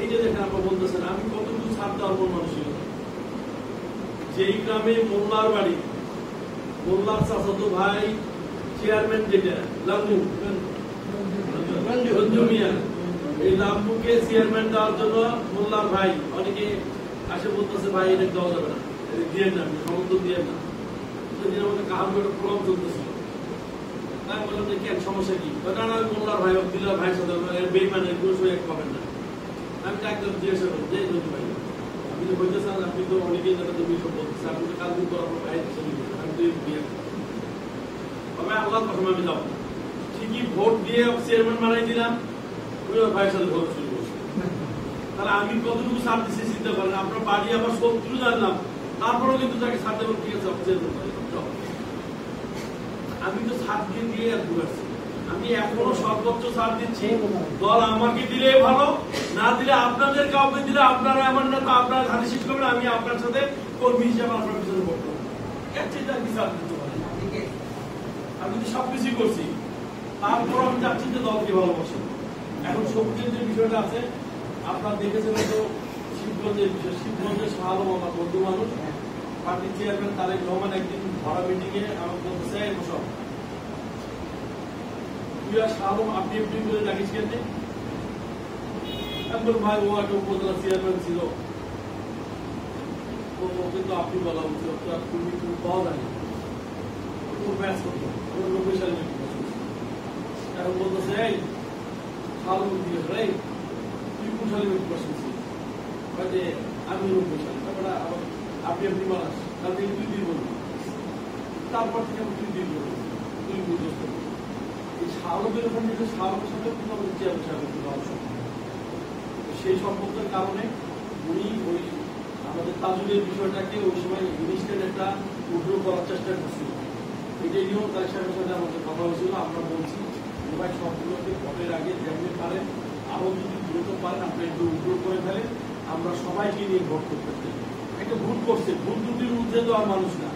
এই যে দেখেন আপনারা বলতেছেন আমি কতটুকু ছাড় দেওয়ার মন মানসিকতা। যেই গ্রামে মোল্লার বাড়ি, মোল্লার চাচাতো ভাই চেয়ারম্যান যেটা লাম্বু মিয়া, এই লাম্বুকে চেয়ারম্যান দেওয়ার জন্য মোল্লার ভাই অনেকে আসে বলতেছে ভাই এটা দেওয়া যাবে না, দিয়ে না, সমর্থন দিয়ে না। সেদিন আমাদের কাহার একটা প্রভাব চলতেছিল, আমি বললাম যে কেন সমস্যা কি? না না মোল্লার ভাই দিলার ভাইয়ের সাথে বেইমানের কোনো সই এক পাবেন না। আমি একদম জিজ্ঞাসা করি যে যদি ভাই আপনি তো বলতে চান, আপনি তো অনেকেই যারা তুমি সব বলতেছে, আপনি তো কাল দিন পর আপনার ভাইয়ের হিসেবে আমি তো বিয়ে তবে আল্লাহ প্রথমে আমি যাবো। ঠিকই ভোট দিয়ে চেয়ারম্যান বানাই দিলাম, ওই ভাইয়ের সাথে ভোট শুরু করছি। তাহলে আমি কতটুকু ছাড় দিচ্ছি চিন্তা করেন। আপনার বাড়ি আবার 70 জানলাম, তারপরেও কিন্তু তাকে ছাড় দেবেন, ঠিক আছে চেয়ারম্যান। আমি তো ছাড় দিয়ে আর ঘুরাচ্ছি, আমি এখনো সর্বোচ্চ ছাড় দিচ্ছি। দল আমাকে দিলে ভালো, না দিলে আপনাদের কাউকে দিলে আপনারা আমার না তো আপনারা ধানি শেষ করবেন, আমি আপনার সাথে কর্মী হিসেবে আপনার পিছনে ভোট করবো। এর চেয়ে আর কি ছাড় দিতে পারি? আমি তো সবকিছুই করছি, তারপর আমি চাচ্ছি যে দলকে ভালোবাসি। এখন সবচেয়ে যে বিষয়টা আছে আপনারা দেখেছেন তো শিবগঞ্জের বিষয়, শিবগঞ্জের শাহ আলম আমার বন্ধু মানুষ, পার্টির চেয়ারম্যান তারেক রহমান একদিন ভরা মিটিং এ আমাকে বলতেছে সব শাহ আলম আপনি এমপি করে ডাকিস কেন? একবার ভাই ও একটা উপজেলা চেয়ারম্যান ছিল, কিন্তু আপনি বলা উচিত, তুমি পাওয়া যায় না, ওর ব্যাস করতো, ওর 90 সালে এখন বলতেছে এই শাহ আলম জিজ্ঞেস এই তুই কোন সালে মেট্রিক পাস করছিস? যে আমি 90 সালে। তারপরে আপনি আপনি মারাস, তার থেকে তুই দিয়ে বলবি, তারপর থেকে আমি তুই দিয়ে বলবো, তুই বুঝতে পারবি। এই শাহরুখের ওখানে যে শাহরুখের সাথে কিন্তু আমাদের চেয়ার সেই সম্পর্কের কারণে উনি ওই আমাদের তাজুলের বিষয়টাকে ওই সময় ইনস্ট্যান্ট একটা উগ্র করার চেষ্টা করছিল। এটাই নিয়েও তার সাথে আমাদের কথা হয়েছিল। আমরা বলছি ভাই সবগুলোকে ভোটের আগে যেমনি পারেন, আরো যদি দ্রুত পারেন আপনি একটু উগ্র করে ফেলেন, আমরা সবাইকে নিয়ে ভোট করতে চাই। একটা ভুল করছে, ভুল ত্রুটির মধ্যে তো আর মানুষ না,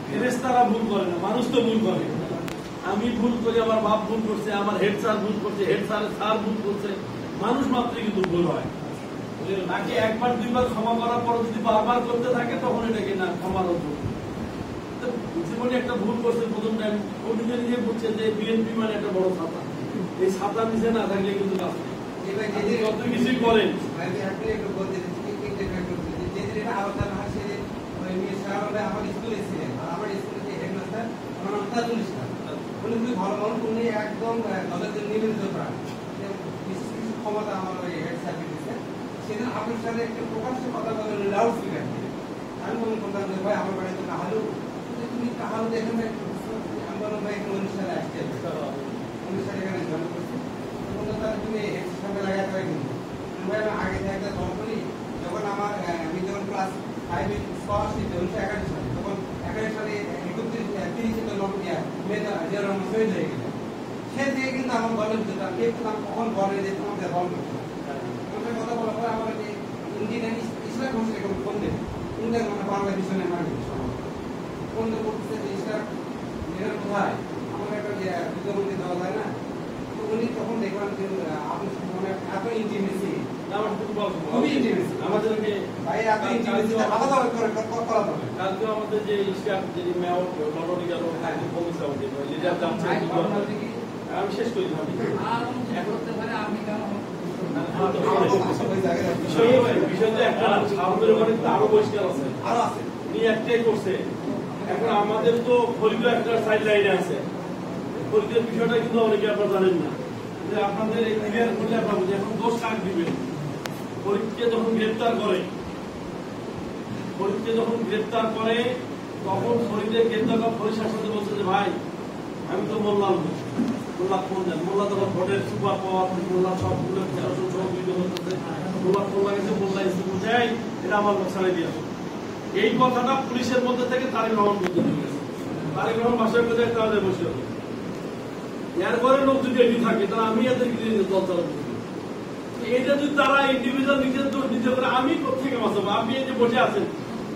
ফেরেশতারা ভুল করে না, মানুষ তো ভুল করে। আমি ভুল করি, আমার বাপ ভুল করছে, আমার হেড স্যার ভুল করছে, হেড স্যারের স্যার ভুল করছে, মানুষ মাত্রই কিন্তু ভুল হয়। তাকে একবার দুইবার ক্ষমা করার পর যদি বারবার করতে থাকে তখন এটাকে না ক্ষমার ভুল। জীবনে একটা ভুল করছে প্রথম টাইম, ও নিজে নিজে বুঝছে যে বিএনপি মানে একটা বড় ছাতা, এই ছাতা নিচে না থাকলে কিন্তু কাজ নেই, যত কিছুই করেন। আমার স্কুলে ছিলেন, আমার স্কুলে হেডমাস্টার আমার নাম তাজুল ইসলাম, উনি খুবই ভালো মানুষ, উনি একদম দলের জন্য নিবেদিত প্রাণ, বিশেষ কিছু ক্ষমতা আমার ওই হেড স্যার দিয়েছে। সেদিন আপনার সাথে একটা প্রকাশ্যে কথা বলেন লাউড স্পিকার দিয়ে, আমি বললাম কোনটা ভাই আমার বাড়ি তো কাহালু, তুমি কাহালু দেখেন না, আমি বললাম ভাই এখানে 19 সালে আসছে, 19 সালে এখানে জন্ম করছি, তখন তাহলে তুমি এক্সের সাথে লাগাতে পারি কিন্তু ভাই আমি আগে থেকে একটা দল করি। যখন আমার আমি যখন ক্লাস 5 এ স্কলারশিপ 1991 সালে, তখন 91 সালে 31 মে জিয়াউর রহমান শহীদ হয়ে গেলেন, সে থেকে কিন্তু আমার দলের ভিতরে আমি একটু কখন বলে যে তোমাকে দল করছে আমার কথা বলার পরে আমার যে ইন্ডিয়ান ইসলাম হোস্টেল এখন ফোন দেবে ইন্ডিয়ান মানে বাংলা বিষয় নেই মানে ফোন দিয়ে বলতেছে যে ইসলাম এরা কোথায় আমার একটা বিদ্যমন্ত্রী দেওয়া যায় না, তো উনি তখন দেখলাম যে আপনি মানে এত ইন্টিমেসি খুবই ইন্টিমেসি আমাদেরকে ভাই এত ইন্টিমেসি আলাদা করে করা যাবে। কালকে আমাদের যে ইসলাম যে মেয়র লন্ডনে গেল বলছে আমাদের লিডার জানছে আমি শেষ করি না আমি বিষয়টা একটা আমাদের ওখানে আরো পরিষ্কার আছে আরো আছে উনি একটাই করছে। এখন আমাদের তো ফরিদপুর একটা সাইড লাইনে আছে, ফরিদের বিষয়টা কিন্তু অনেকে আপনারা জানেন না যে আপনাদের এই ক্লিয়ার করলে আপনারা বুঝে এখন দোষ কাজ দিবেন। ফরিদকে যখন গ্রেপ্তার করে তখন ফরিদের গ্রেপ্তার করা ফরিদ সাথে বলছে যে ভাই আমি তো বললাম মোল্লা ফোন দেন, মোল্লা তখন ভোটের সুপার পাওয়ার মোল্লা সবগুলো মোল্লা ফোন লাগেছে, মোল্লা এসে বুঝাই এটা আমার লোকসানে দিয়ে আসো। এই কথাটা পুলিশের মধ্যে থেকে তারেক রহমান বলতে গেছে, তারেক রহমান বাসায় কোথায় একটা বসে হবে এরপরে লোক যদি এটি থাকে তাহলে আমি এদেরকে দল চালাবো। এইটা যদি তারা ইন্ডিভিজুয়াল নিজের দোষ দিতে পারে আমি কোথেকে বাঁচাবো? আপনি এই যে বসে আছেন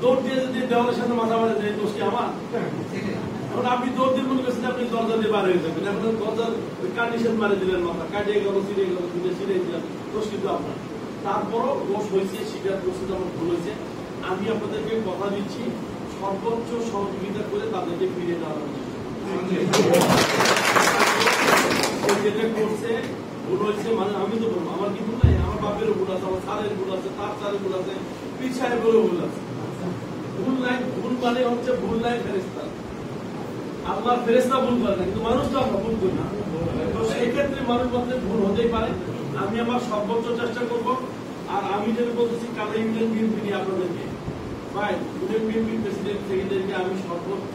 দৌড় দিয়ে যদি দেওয়ালের সাথে মাথা মারে যে দোষটি আমার, এখন আপনি দৌড় দিয়ে মনে করছেন আপনি দরজা দিয়ে বার হয়ে যাবেন, এখন দরজার কন্ডিশন মারে দিলেন, মাথা কাটিয়ে গেল ছিঁড়ে গেল ছিঁড়ে দিলাম, দোষ কিন্তু আপনার। তারপরও দোষ হয়েছে, স্বীকার করছে আমার ভুল হয়েছে, আমি আপনাদেরকে কথা দিচ্ছি সর্বোচ্চ সহযোগিতা করে তাদেরকে ফিরে দেওয়ার যেটা করছে ভুল হয়েছে মানে আমি তো বলবো আমার কি ভুল নাই, আমার বাপেরও ভুল আছে, আমার স্যারের ভুল আছে, তার স্যারের ভুল আছে, পীর সাহেবেরও ভুল আছে। ভুল নাই, ভুল মানে হচ্ছে ভুল নাই ফেরেশতা, আপনার ফেরেশতা ভুল করে না কিন্তু মানুষ তো আমরা ভুল করি না। তো সেই ক্ষেত্রে মানুষ মধ্যে ভুল হতেই পারে, আমি আমার সর্বোচ্চ চেষ্টা করব। আর আমি যেটা বলতেছি কালে ইউনিয়ন বিএনপি নিয়ে আপনাদেরকে ভাই ইউনিয়ন বিএনপি প্রেসিডেন্ট সেক্রেটারিকে আমি সর্বোচ্চ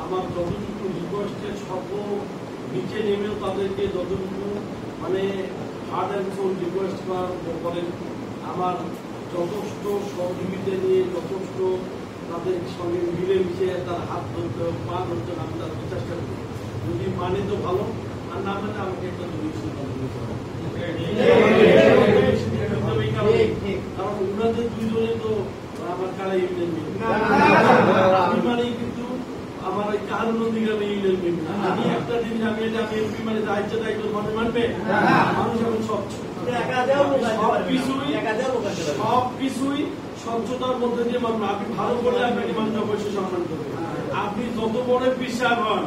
আমার যতটুকু রিকোয়েস্টের সর্ব নিচে নেমেও তাদেরকে যতটুকু মানে হার্ড অ্যান্ড সোল রিকোয়েস্ট করেন আমার যথেষ্ট সহযোগিতা নিয়ে যথেষ্ট তাদের সঙ্গে মিলেমিশে তার হাত ধরতে পা ধরতে আমি তাদের চেষ্টা করি। যদি মানে তো ভালো, আর না মানে আমাকে একটা জরুরি সিদ্ধান্ত নিতে হবে। কারণ ওনাদের দুইজনে তো আমার কারা ইউনিয়ন আমি মানেই কিন্তু আমার ওই কাহারুনন্দী গ্রামে ইউনিয়ন বিএনপি না। আমি একটা জিনিস আমি এমপি মানে যা ইচ্ছে তাই মানুষ মানবে, মানুষ এখন সবকিছুই স্বচ্ছতার মধ্যে দিয়ে মানবে। আপনি ভালো করলে আপনাকে মানুষ অবশ্যই সম্মান করবে। আপনি যত বড় বিশ্বাস হন,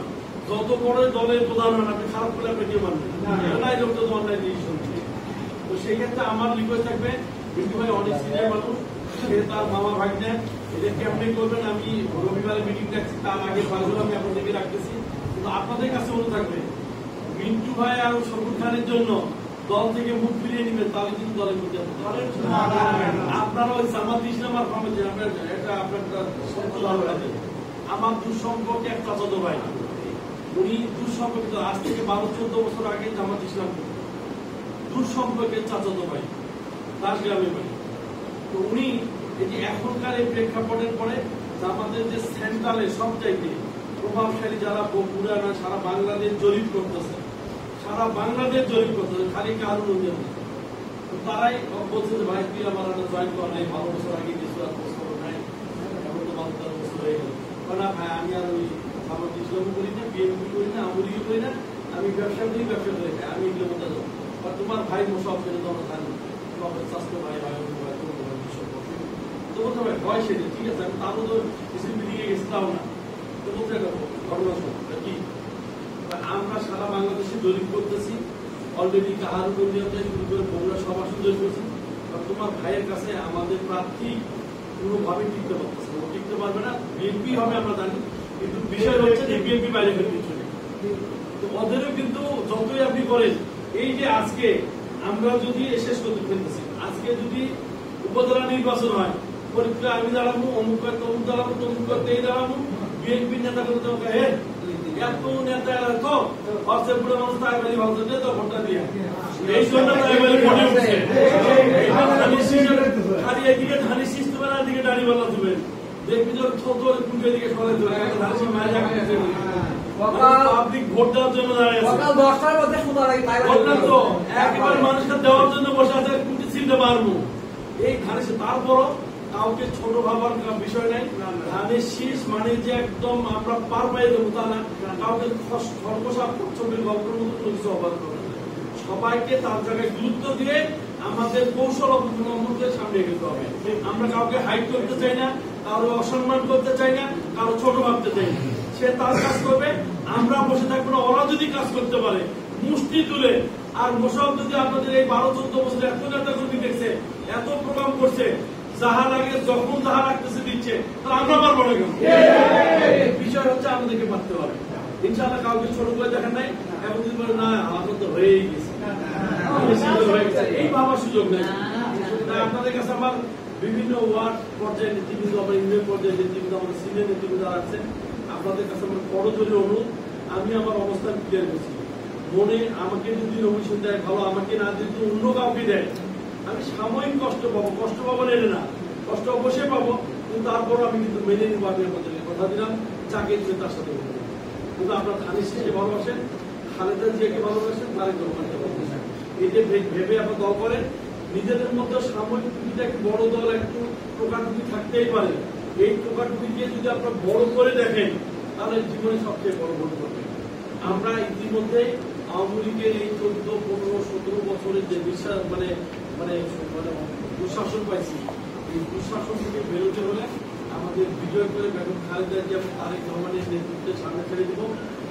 যত বড় দলের প্রধান হন, আপনি খারাপ করলে আপনি কেউ মানবেন এটাই লোক তো অনলাইন ডিসিশন। তো সেই ক্ষেত্রে আমার রিকোয়েস্ট থাকবে বিন্দু ভাই অনেক সিনিয়র মানুষ, সে তার মামা ভাই নেন, এটা কেমনি করবেন। আমি রবিবারে মিটিং রাখছি, তার আগে বারগুলো আমি আপনাদেরকে রাখতেছি, কিন্তু আপনাদের কাছে অনুরোধ থাকবে মিন্টু ভাই আর শরুফ খানের জন্য দল থেকে মুখ ফিরিয়ে নেবেন, তাহলে কিন্তু দলের মধ্যে আপনারা ওই জামাত ইসলামার ভাবে যে এটা আপনার আমার দুঃসম্পর্কে এক চাচাতো ভাই, উনি দুঃসম্পর্কিত আজ থেকে 12-14 বছর আগে জামাত ইসলাম দুঃসম্পর্কের চাচাতো ভাই, তার গ্রামে বাড়ি। তো উনি এই যে এখনকার এই প্রেক্ষাপটের পরে আমাদের যে সেন্ট্রালে সব চাইতে প্রভাবশালী যারা বগুড়া না সারা বাংলাদেশ জরিপ করতেছে, খালি কারণ তারাই বলছে যে ভাই তুই আমার একটা জয়েন করা নাই, 12 বছর আগে কিছু আর বছর নাই, এখন তো 12 বছর হয়ে গেল না ভাই আমি আর ওই আমার ইসলাম করি না, বিএনপি করি না, আমলিও করি না, আমি ব্যবসা করে খাই, আমি এগুলো মধ্যে যাবো। আর তোমার ভাই মোশাফ সেটা তো আমরা জানি, তোমার স্বাস্থ্য ভাই ভাই তো বলতে ভাই ভয় সেটা ঠিক আছে, আমি তারও তো কিছু মিলিয়ে গেছি তাও না। তো বলতে ঘটনা কি আমরা সারা বাংলাদেশে জরিপ করতেছি, অলরেডি কাহারুনন্দী শুরু করে বগুড়া সভা সুন্দর করছি। তোমার ভাইয়ের কাছে আমাদের প্রার্থী কোনোভাবে টিকতে পারতেছে না, টিকতে পারবে না, বিএনপি হবে আমরা জানি, কিন্তু বিষয় হচ্ছে যে বিএনপি বাইরে ফেলে কিছু নেই। তো ওদেরও কিন্তু যতই আপনি করেন, এই যে আজকে আমরা যদি শেষ করতে ফেলতেছি, আজকে যদি উপজেলা নির্বাচন হয় পরীক্ষা আমি দাঁড়াবো, অমুক তমুক দাঁড়াবো, তমুক এই দাঁড়াবো, বিএনপি নেতা করে তোমাকে হে এত নেতা তো অর্থে পুরো মানুষ তাই বলি ভাবছে যে তো ভোটটা দিয়ে এই জন্য তাই বলি ভোটে উঠছে। খালি এদিকে ধানি শীষ দেবে না, এদিকে দাড়ি বালা দেবে, দেখবি যে ছোট পুজো দিকে সরে দেবে, ধানি শীষ মাঝে রাখতে পাবলিক ভোট দেওয়ার জন্য দাঁড়িয়ে আছে। সকাল 10টার মধ্যে সুন্দর বললাম তো একেবারে মানুষকে দেওয়ার জন্য বসে আছে, কুটি ছিলতে পারবো এই ধানি শীষ। তারপরও কাউকে ছোট ভাবার বিষয় নাই। ধানের শীষ মানে যে একদম আমরা পার পাই দেবো তা না, কাউকে খরগোশাপ ছবির গল্পের মতো কিছু অবাদ করবে না। সবাইকে তার জায়গায় গুরুত্ব দিয়ে আমাদের কৌশল অবলম্বনকে সামনে এগোতে হবে। আমরা কাউকে হাইট করতে চাই না, কারো অসম্মান করতে চাই না, কারো ছোট ভাবতে চাই না। সে তার কাজ করবে, আমরা বসে থাকবো না। ওরা যদি কাজ করতে পারে মুষ্টি তুলে, আর মোশাররফ যদি আপনাদের এই 12-14 বছর এত নেতা কর্মী দেখছে, এত প্রোগ্রাম করছে, যাহা লাগে যখন যাহা রাখতেছে দিচ্ছে, তাহলে আমরা পারবো না কেন? বিষয় হচ্ছে আমাদেরকে পারতে হবে। ইনশাআল্লাহ কাউকে ছোট করে দেখেন নাই, এখন যদি বলে না আমাদের তো হয়েই গেছে, এই ভাবার সুযোগ নেই। আপনাদের কাছে আমার বিভিন্ন ওয়ার্ড পর্যায়ে নেতৃবৃন্দ, আমার ইউনিয়ন পর্যায়ে নেতৃবৃন্দ, আমাদের সিনিয়র নেতৃবৃন্দ আছেন, আপনাদের কাছে আমার করজোরে অনুরোধ, আমি আমার অবস্থান ক্লিয়ার করছি। মনে আমাকে যদি নমিনেশন দেয় ভালো, আমাকে না যদি অন্য কাউকে দেয়, আমি সাময়িক কষ্ট পাবো, কষ্ট পাবো নেবে না, কষ্ট অবশ্যই পাবো, কিন্তু তারপরও আমি কিন্তু মেনে নিবো। আমি আপনাদেরকে কথা দিলাম, যাকে দিলে তার সাথে বলবো। কিন্তু আপনার ধানের শীষকে ভালোবাসেন, খালেদা জিয়াকে ভালোবাসেন, তারেক রহমানকে ভালোবাসেন, এটা ভেবে আপনার দল করেন। নিজেদের মধ্যে সাময়িক টুকিটা একটু বড় দল একটু টোকাটুকি থাকতেই পারে, এই টোকাটুকিকে যদি আপনার বড় করে দেখেন তাহলে জীবনে সবচেয়ে বড় ভুল করবেন। আমরা ইতিমধ্যে আওয়ামী লীগের এই 14, 15, 17 বছরের যে বিশ্বাস মানে মানে মানে দুঃশাসন পাইছি, এই দুঃশাসন থেকে বেরোতে হলে আমাদের বিজয় করে বেগম খালেদা জিয়া এবং তারেক রহমানের নেতৃত্বের সামনে ছেড়ে দিব।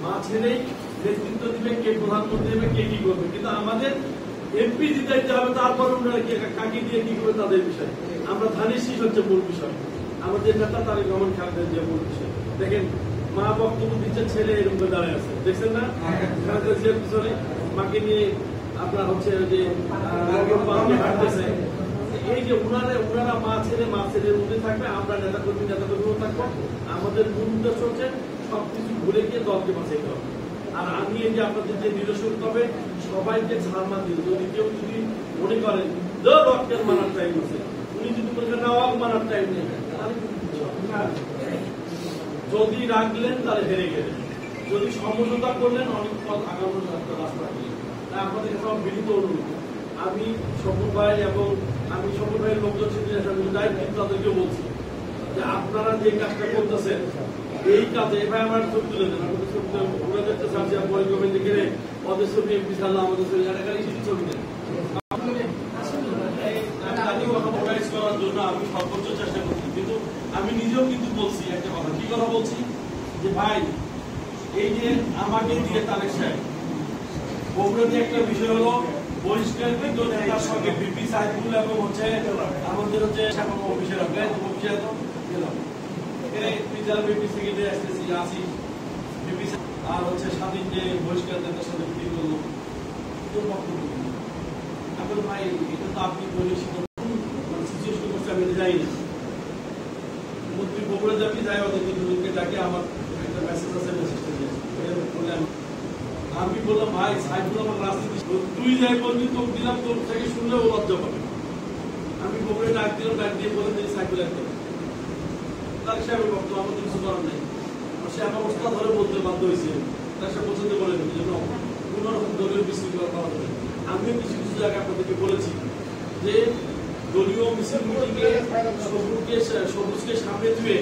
মা ছেড়েই নেতৃত্ব দিবে, কে প্রধানমন্ত্রী হবে, কে কি করবে, কিন্তু আমাদের এমপি জিতাইতে হবে। তারপরে ওনারা কাকে দিয়ে কি করবে তাদের বিষয়। আমরা ধানের শীষ হচ্ছে মূল বিষয়, আমাদের নেতা তারেক রহমান খালেদা জিয়া মূল বিষয়। দেখেন মা বক্তব্য দিচ্ছে, ছেলে এরকম করে দাঁড়ায় আছে, দেখছেন না? খালেদা জিয়ার পিছনে মাকে নিয়ে আপনার হচ্ছে যে হাঁটতেছে। এই যে ওনারা মা ছেলের মধ্যে থাকবে, আমরা নেতা কর্মীও থাকবো। আমাদের মূল উদ্দেশ্য হচ্ছে সবকিছু ভুলে গিয়ে দলকে বাঁচাইতে হবে। আর আমি এই যে আপনাদের যে নিরসন হবে, সবাইকে ছাড় না দিন। যদি কেউ যদি মনে করেন রক্তের মানার টাইম আছে, উনি যদি মনে করেন নবাব মানার টাইম নেই, যদি রাখলেন তাহলে হেরে গেলেন, যদি সমঝোতা করলেন অনেক পথ আগানোর রাস্তা দিলেন। তাই আপনাদের কাছে আমার বিনীত অনুরোধ, আমি শঙ্কর ভাই এবং আমি শঙ্কর ভাইয়ের লোকজন দায়িত্ব তাদেরকে বলছি যে আপনারা যে কাজটা করতেছেন, এই কাজে ভাই আমার ছবি তুলে দেন, আমাদের ছবি তুলে দেখতে চাচ্ছি, পরে গভর্নমেন্ট দেখে ওদের ছবি এমপি সাল্লাহ আমাদের ছবি এলাকারই ছবি দেন। করার জন্য আমি সর্বোচ্চ চেষ্টা করছি, কিন্তু আমি নিজেও কিন্তু বলছি একটা কথা। কি কথা বলছি? যে ভাই এই যে আমাকে দিয়ে তারেক সাহেব বগুড়াতে একটা বিষয় হলো বহিষ্কারকৃত নেতার সঙ্গে বিপি সাইফুল এবং হচ্ছে আমাদের হচ্ছে অফিসের অফিসে গেলাম, এখানে বিপি সেক্রেটারি আসতেছি আসি বিপি আর হচ্ছে স্বাধীন যে বহিষ্কার নেতার সাথে মিটিং করলো, তোর বক্তব্য এখন ভাই এটা তো আপনি বহিষ্কার সিচুয়েশন করছে, আমি যাই না মন্ত্রী বগুড়া যাবি, যাই ওদের দুজনকে ডাকে আমার একটা মেসেজ আছে, মেসেজটা বলে আমি বললাম ভাই সাইফুল আমার রাজনীতি, তুই যাই বলবি তোর দিলাম, তোর থেকে শুনলে ও লজ্জা পাবে। আমি বগুড়ে ডাক দিলাম, ডাক দিয়ে বলে দিই সাইফুল একদম তার সাহেবের বক্তব্য আমাদের কিছু করার নেই, সে আমার অবস্থা ধরে বলতে বাধ্য হয়েছে, তার সে পছন্দ করে দেবে যেন কোন রকম দলীয় বিশৃঙ্খলা করা যাবে। আমিও কিছু কিছু জায়গায় আপনাদেরকে বলেছি যে দলীয় মিছিল মিটিংয়ে সবুজকে সামনে দিয়ে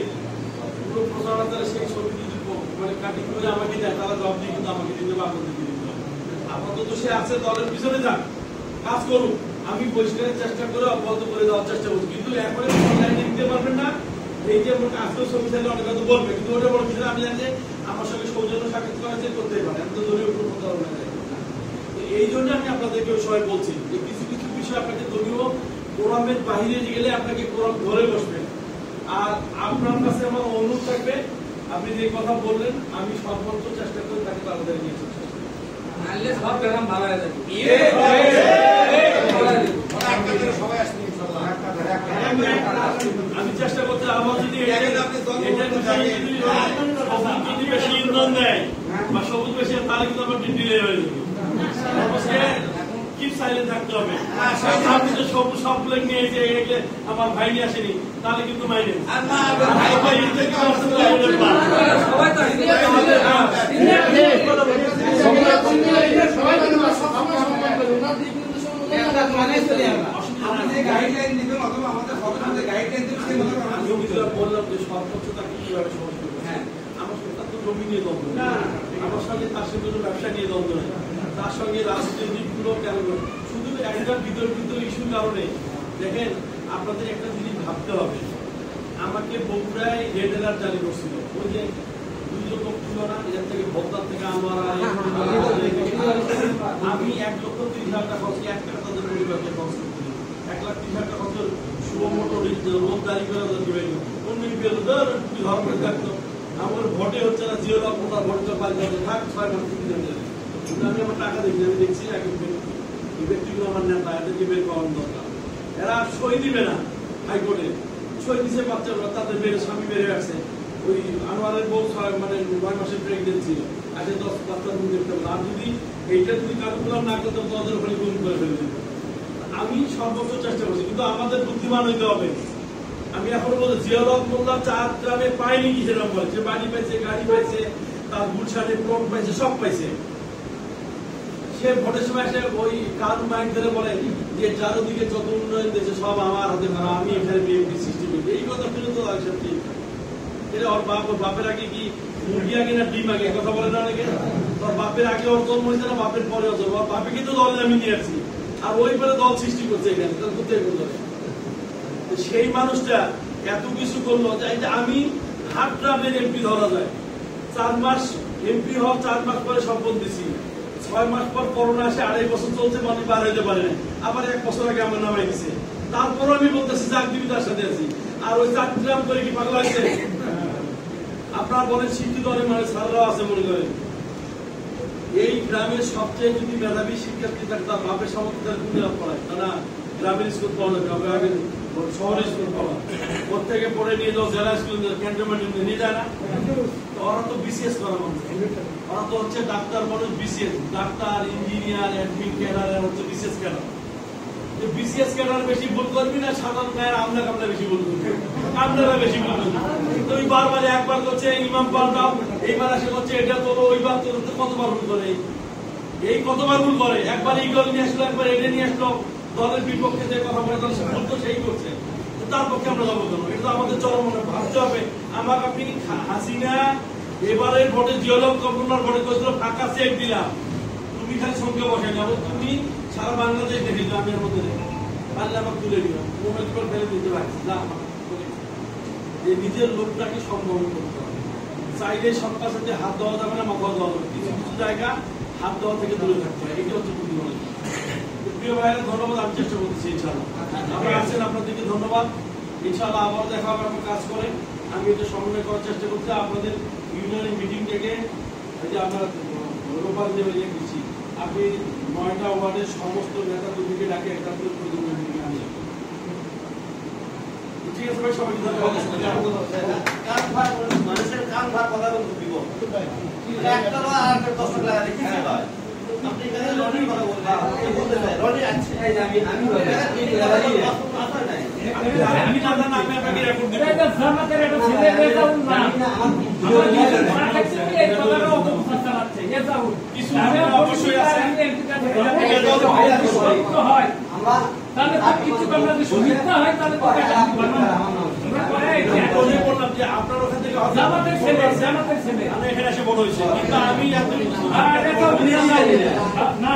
পুরো প্রচারণা সেই ছবি যদি মানে কাটিং করে আমাকে দেয়, তারা জবাব দিয়ে কিন্তু আমাকে দিতে হবে, আপনাদেরকে দিতে হবে। আপাতত সে আছে দলের পিছনে যাক, কাজ করুক, আমি পরিষ্কারের চেষ্টা করে অব্যাহত করে দেওয়ার চেষ্টা করছি, কিন্তু এখন অনলাইনে দিতে পারবেন না। এই যে আজকেও ছবি থাকলে অনেক হয়তো বলবে, কিন্তু ওটা বড় কিছু আমি জানি যে আমার সঙ্গে সৌজন্য সাক্ষাৎ করা যে করতেই পারে, আমি তো দলীয় কোনো প্রচারণা নেই। এই জন্য আমি আপনাদেরকে সবাই বলছি যে কিছু কিছু বিষয় আপনাকে দলীয় কোরামের বাহিরে গেলে আপনাকে কোরাম ধরে বসবেন। আর আপনার কাছে আমার অনুরোধ থাকবে, আপনি যে কথা বললেন আমি সর্বোচ্চ চেষ্টা করে তাকে তাড়াতাড়ি নিয়ে চলছি। আমি যে আমার যদি যদি বেশি ইন্ধন দেয় বা সবুজ বেশি তাহলে কিন্তু আমার ডিলে হয়ে যাবে। কিপ সাইলেন্ট থাকতে হবে। আপনি তো সবুজ সবগুলো নিয়ে এসে আমার ভাই নিয়ে আসেনি তাহলে কিন্তু মাইনে বললাম যে সর্বোচ্চ তাকে কিভাবে সহজ করবে। হ্যাঁ, আমার সঙ্গে তার তো জমি নিয়ে দ্বন্দ্ব না, আমার সঙ্গে তার সঙ্গে কোনো ব্যবসা নিয়ে দ্বন্দ্ব নেই, তার সঙ্গে রাজনৈতিক গুলো কেন শুধু একটা বিতর্কিত ইস্যুর কারণে। দেখেন, আপনাদের একটা জিনিস ভাবতে হবে, আমাকে বগুড়ায় রেড অ্যালার্ট জারি করছিল, ওই যে দুইজন লোক ছিল না, এর থেকে ভোক্তার থেকে আমার আমি 1,30,000 টাকা খরচ, 1 টাকা তাদের পরিবারকে খরচ করতে 1,30,000 টাকা খরচ শুভমোটো রোদ দাঁড়ি করে দিবেন অন্য ধর করে থাকতো। আমার ভোটে হচ্ছে না, জিও লক্ষ তার ভোটটা পাল্টাতে থাক 6 মাস কিন্তু আমি আমার টাকা দেখি, আমি দেখছি এখন এই ব্যক্তিগুলো আমার নেতা, এদেরকে বের করার দরকার। এরা সই দিবে না হাইকোর্টে, সই দিছে বাচ্চাগুলো, তাদের বেড়ে স্বামী বেড়ে আসছে। ওই আনোয়ারের বউ মানে 9 মাসের প্রেগনেন্ট ছিল, আজকে 10 বাচ্চার মুখ দেখতে পারলো। আর যদি এইটা যদি কালকুলাম না করতে তাদের ওখানে গুণ করে ফেলে দেবে। আমি সর্বোচ্চ চেষ্টা করছি, কিন্তু আমাদের বুদ্ধিমান হইতে হবে। আমি এখনো বলছি জিয়াউল মোল্লা 4 গ্রামে পাইনি কি সেরকম বলে, যে বাড়ি পাইছে, গাড়ি পাইছে, তার গুলশানে প্লট পাইছে, সব পাইছে। সে ভোটের সময় এসে ওই কান মাইন্ড ধরে বলে যে চারদিকে যত উন্নয়ন দিয়েছে সব আমার হাতে ধরা, আমি এখানে বিএনপি সৃষ্টি করি। এই কথা শুনে তো সব ঠিক। এটা ওর বাপের আগে কি মুরগি আগে না ডিম আগে, কথা বলে না অনেকে। তোর বাপের আগে ওর জন্ম হয়েছে না বাপের পরে ওর জন্ম, ওর বাপে কিন্তু দলে আমি নিয়ে আসছি, আর ওই পরে দল সৃষ্টি করছে এখানে, তার কোথায় কোন দলে। সেই মানুষটা এত কিছু করলো যে আমি হাটগ্রামের এমপি ধরা যায়, 4 মাস এমপি হওয়ার 4 মাস পরে শপথ দিছি, 6 মাস পর করোনা আসে, 2.5 বছর চলছে, মানুষ বার হইতে পারে না, আবার 1 বছর আগে আমার নামাই দিছে। তারপর আমি বলতেছি যে আকটিভিতার সাথে আছি, আর ওই 4 গ্রাম করে কি পাগল আছে? আপনারা বলেন শিক্ষিত অনেক মানুষ সারাও আছে, মনে করেন এই গ্রামের সবচেয়ে যদি মেধাবী শিক্ষার্থী থাকে তার বাপের সামর্থ্য দুনিয়া পড়ায়, তারা গ্রামের স্কুল পড়ানো, শহরের স্কুল পড়া, প্রত্যেকে পড়ে নিয়ে যাও জেলা স্কুল, ক্যান্টনমেন্ট নিয়ে যায় না। ওরা তো বিসিএস করা মানুষ, ওরা তো হচ্ছে ডাক্তার মানুষ, BCS doctor, engineer, admin cadre, হচ্ছে বিসিএস ক্যাডার। বিসিএস ক্যাডার বেশি ভুল করবি না সাধারণ গায়ের আমরা কামলা বেশি ভুল করবি? আপনারা বেশি ভুল করবি। তুমি বারবার একবার করছে ইমাম পাল্টাও, এইবার আসে করছে এটা তোলো, ওইবার তোলো, কতবার ভুল করে? এই কতবার ভুল করে? একবার এই দল নিয়ে আসলো, একবার এটা নিয়ে আসলো, দলের বিপক্ষে যে কথা বলে ভুল তো সেই করছে, তার পক্ষে আমরা যাবো কেন? এটা তো আমাদের চরম ভাবতে হবে। আমাকে আপনি হাসিনা এবারের ভোটে জিওলক কর্পোরেটর ভোটে করেছিল, ফাঁকা চেক দিলাম, তুমি খালি সঙ্গে বসে যাবো, তুমি সারা বাংলাদেশ দেখেছো, আমি এর মধ্যে দেখি পারলে আমার তুলে দিলাম, মোবাইল করে ফেলে দিতে পারছি না। নিজের লোকটাকে সম্মান করতে হবে, চাইলে সবার সাথে হাত দেওয়া যাবে না, মাথা দেওয়া যাবে, কিছু কিছু জায়গা হাত দেওয়া থেকে দূরে থাকতে হয়, এটা হচ্ছে বুদ্ধিমান। প্রিয় ভাইরা, ধন্যবাদ, আমি চেষ্টা করতেছি ইনশাআল্লাহ। আপনারা আছেন, আপনাদেরকে ধন্যবাদ। ইনশাআল্লাহ আবার দেখা হবে, আপনার কাজ করে আমি এটা সমন্বয় করার চেষ্টা করছি। আপনাদের ইউনিয়নের মিটিং থেকে যে আপনারা রোববার যে দিচ্ছি, আপনি 9টা ওয়ার্ডের সমস্ত নেতা কর্মীকে ডাকে একটা করে মিটিং আনি। ঠিক আছে ভাই, সবাইকে ধন্যবাদ। মানুষের কান ভার কথা বলতে দিব একটা বা আর 10 টাকা লিখে ভাই আপনি এখানে রনির কথা বলবেন, বলতে চাই রনি আছে, আমি আমি না জানা আমি আপনাকে রেকর্ড দিব। এটা জামাতের একটা ছেলে রেজাউল না, আমার নিজের মাথায় এই কথাটা অপপ্রচার চালাচ্ছে। রেজাউল কিছু অবশ্যই আছে, হয় আমরা তাহলে তো কিছু আমরা যদি শহীদ না হয় তাহলে তো এটা বললাম যে আপনার ওখান থেকে জামাতের ছেলে আমি এখানে এসে বড় হয়েছে, কিন্তু আমি এত না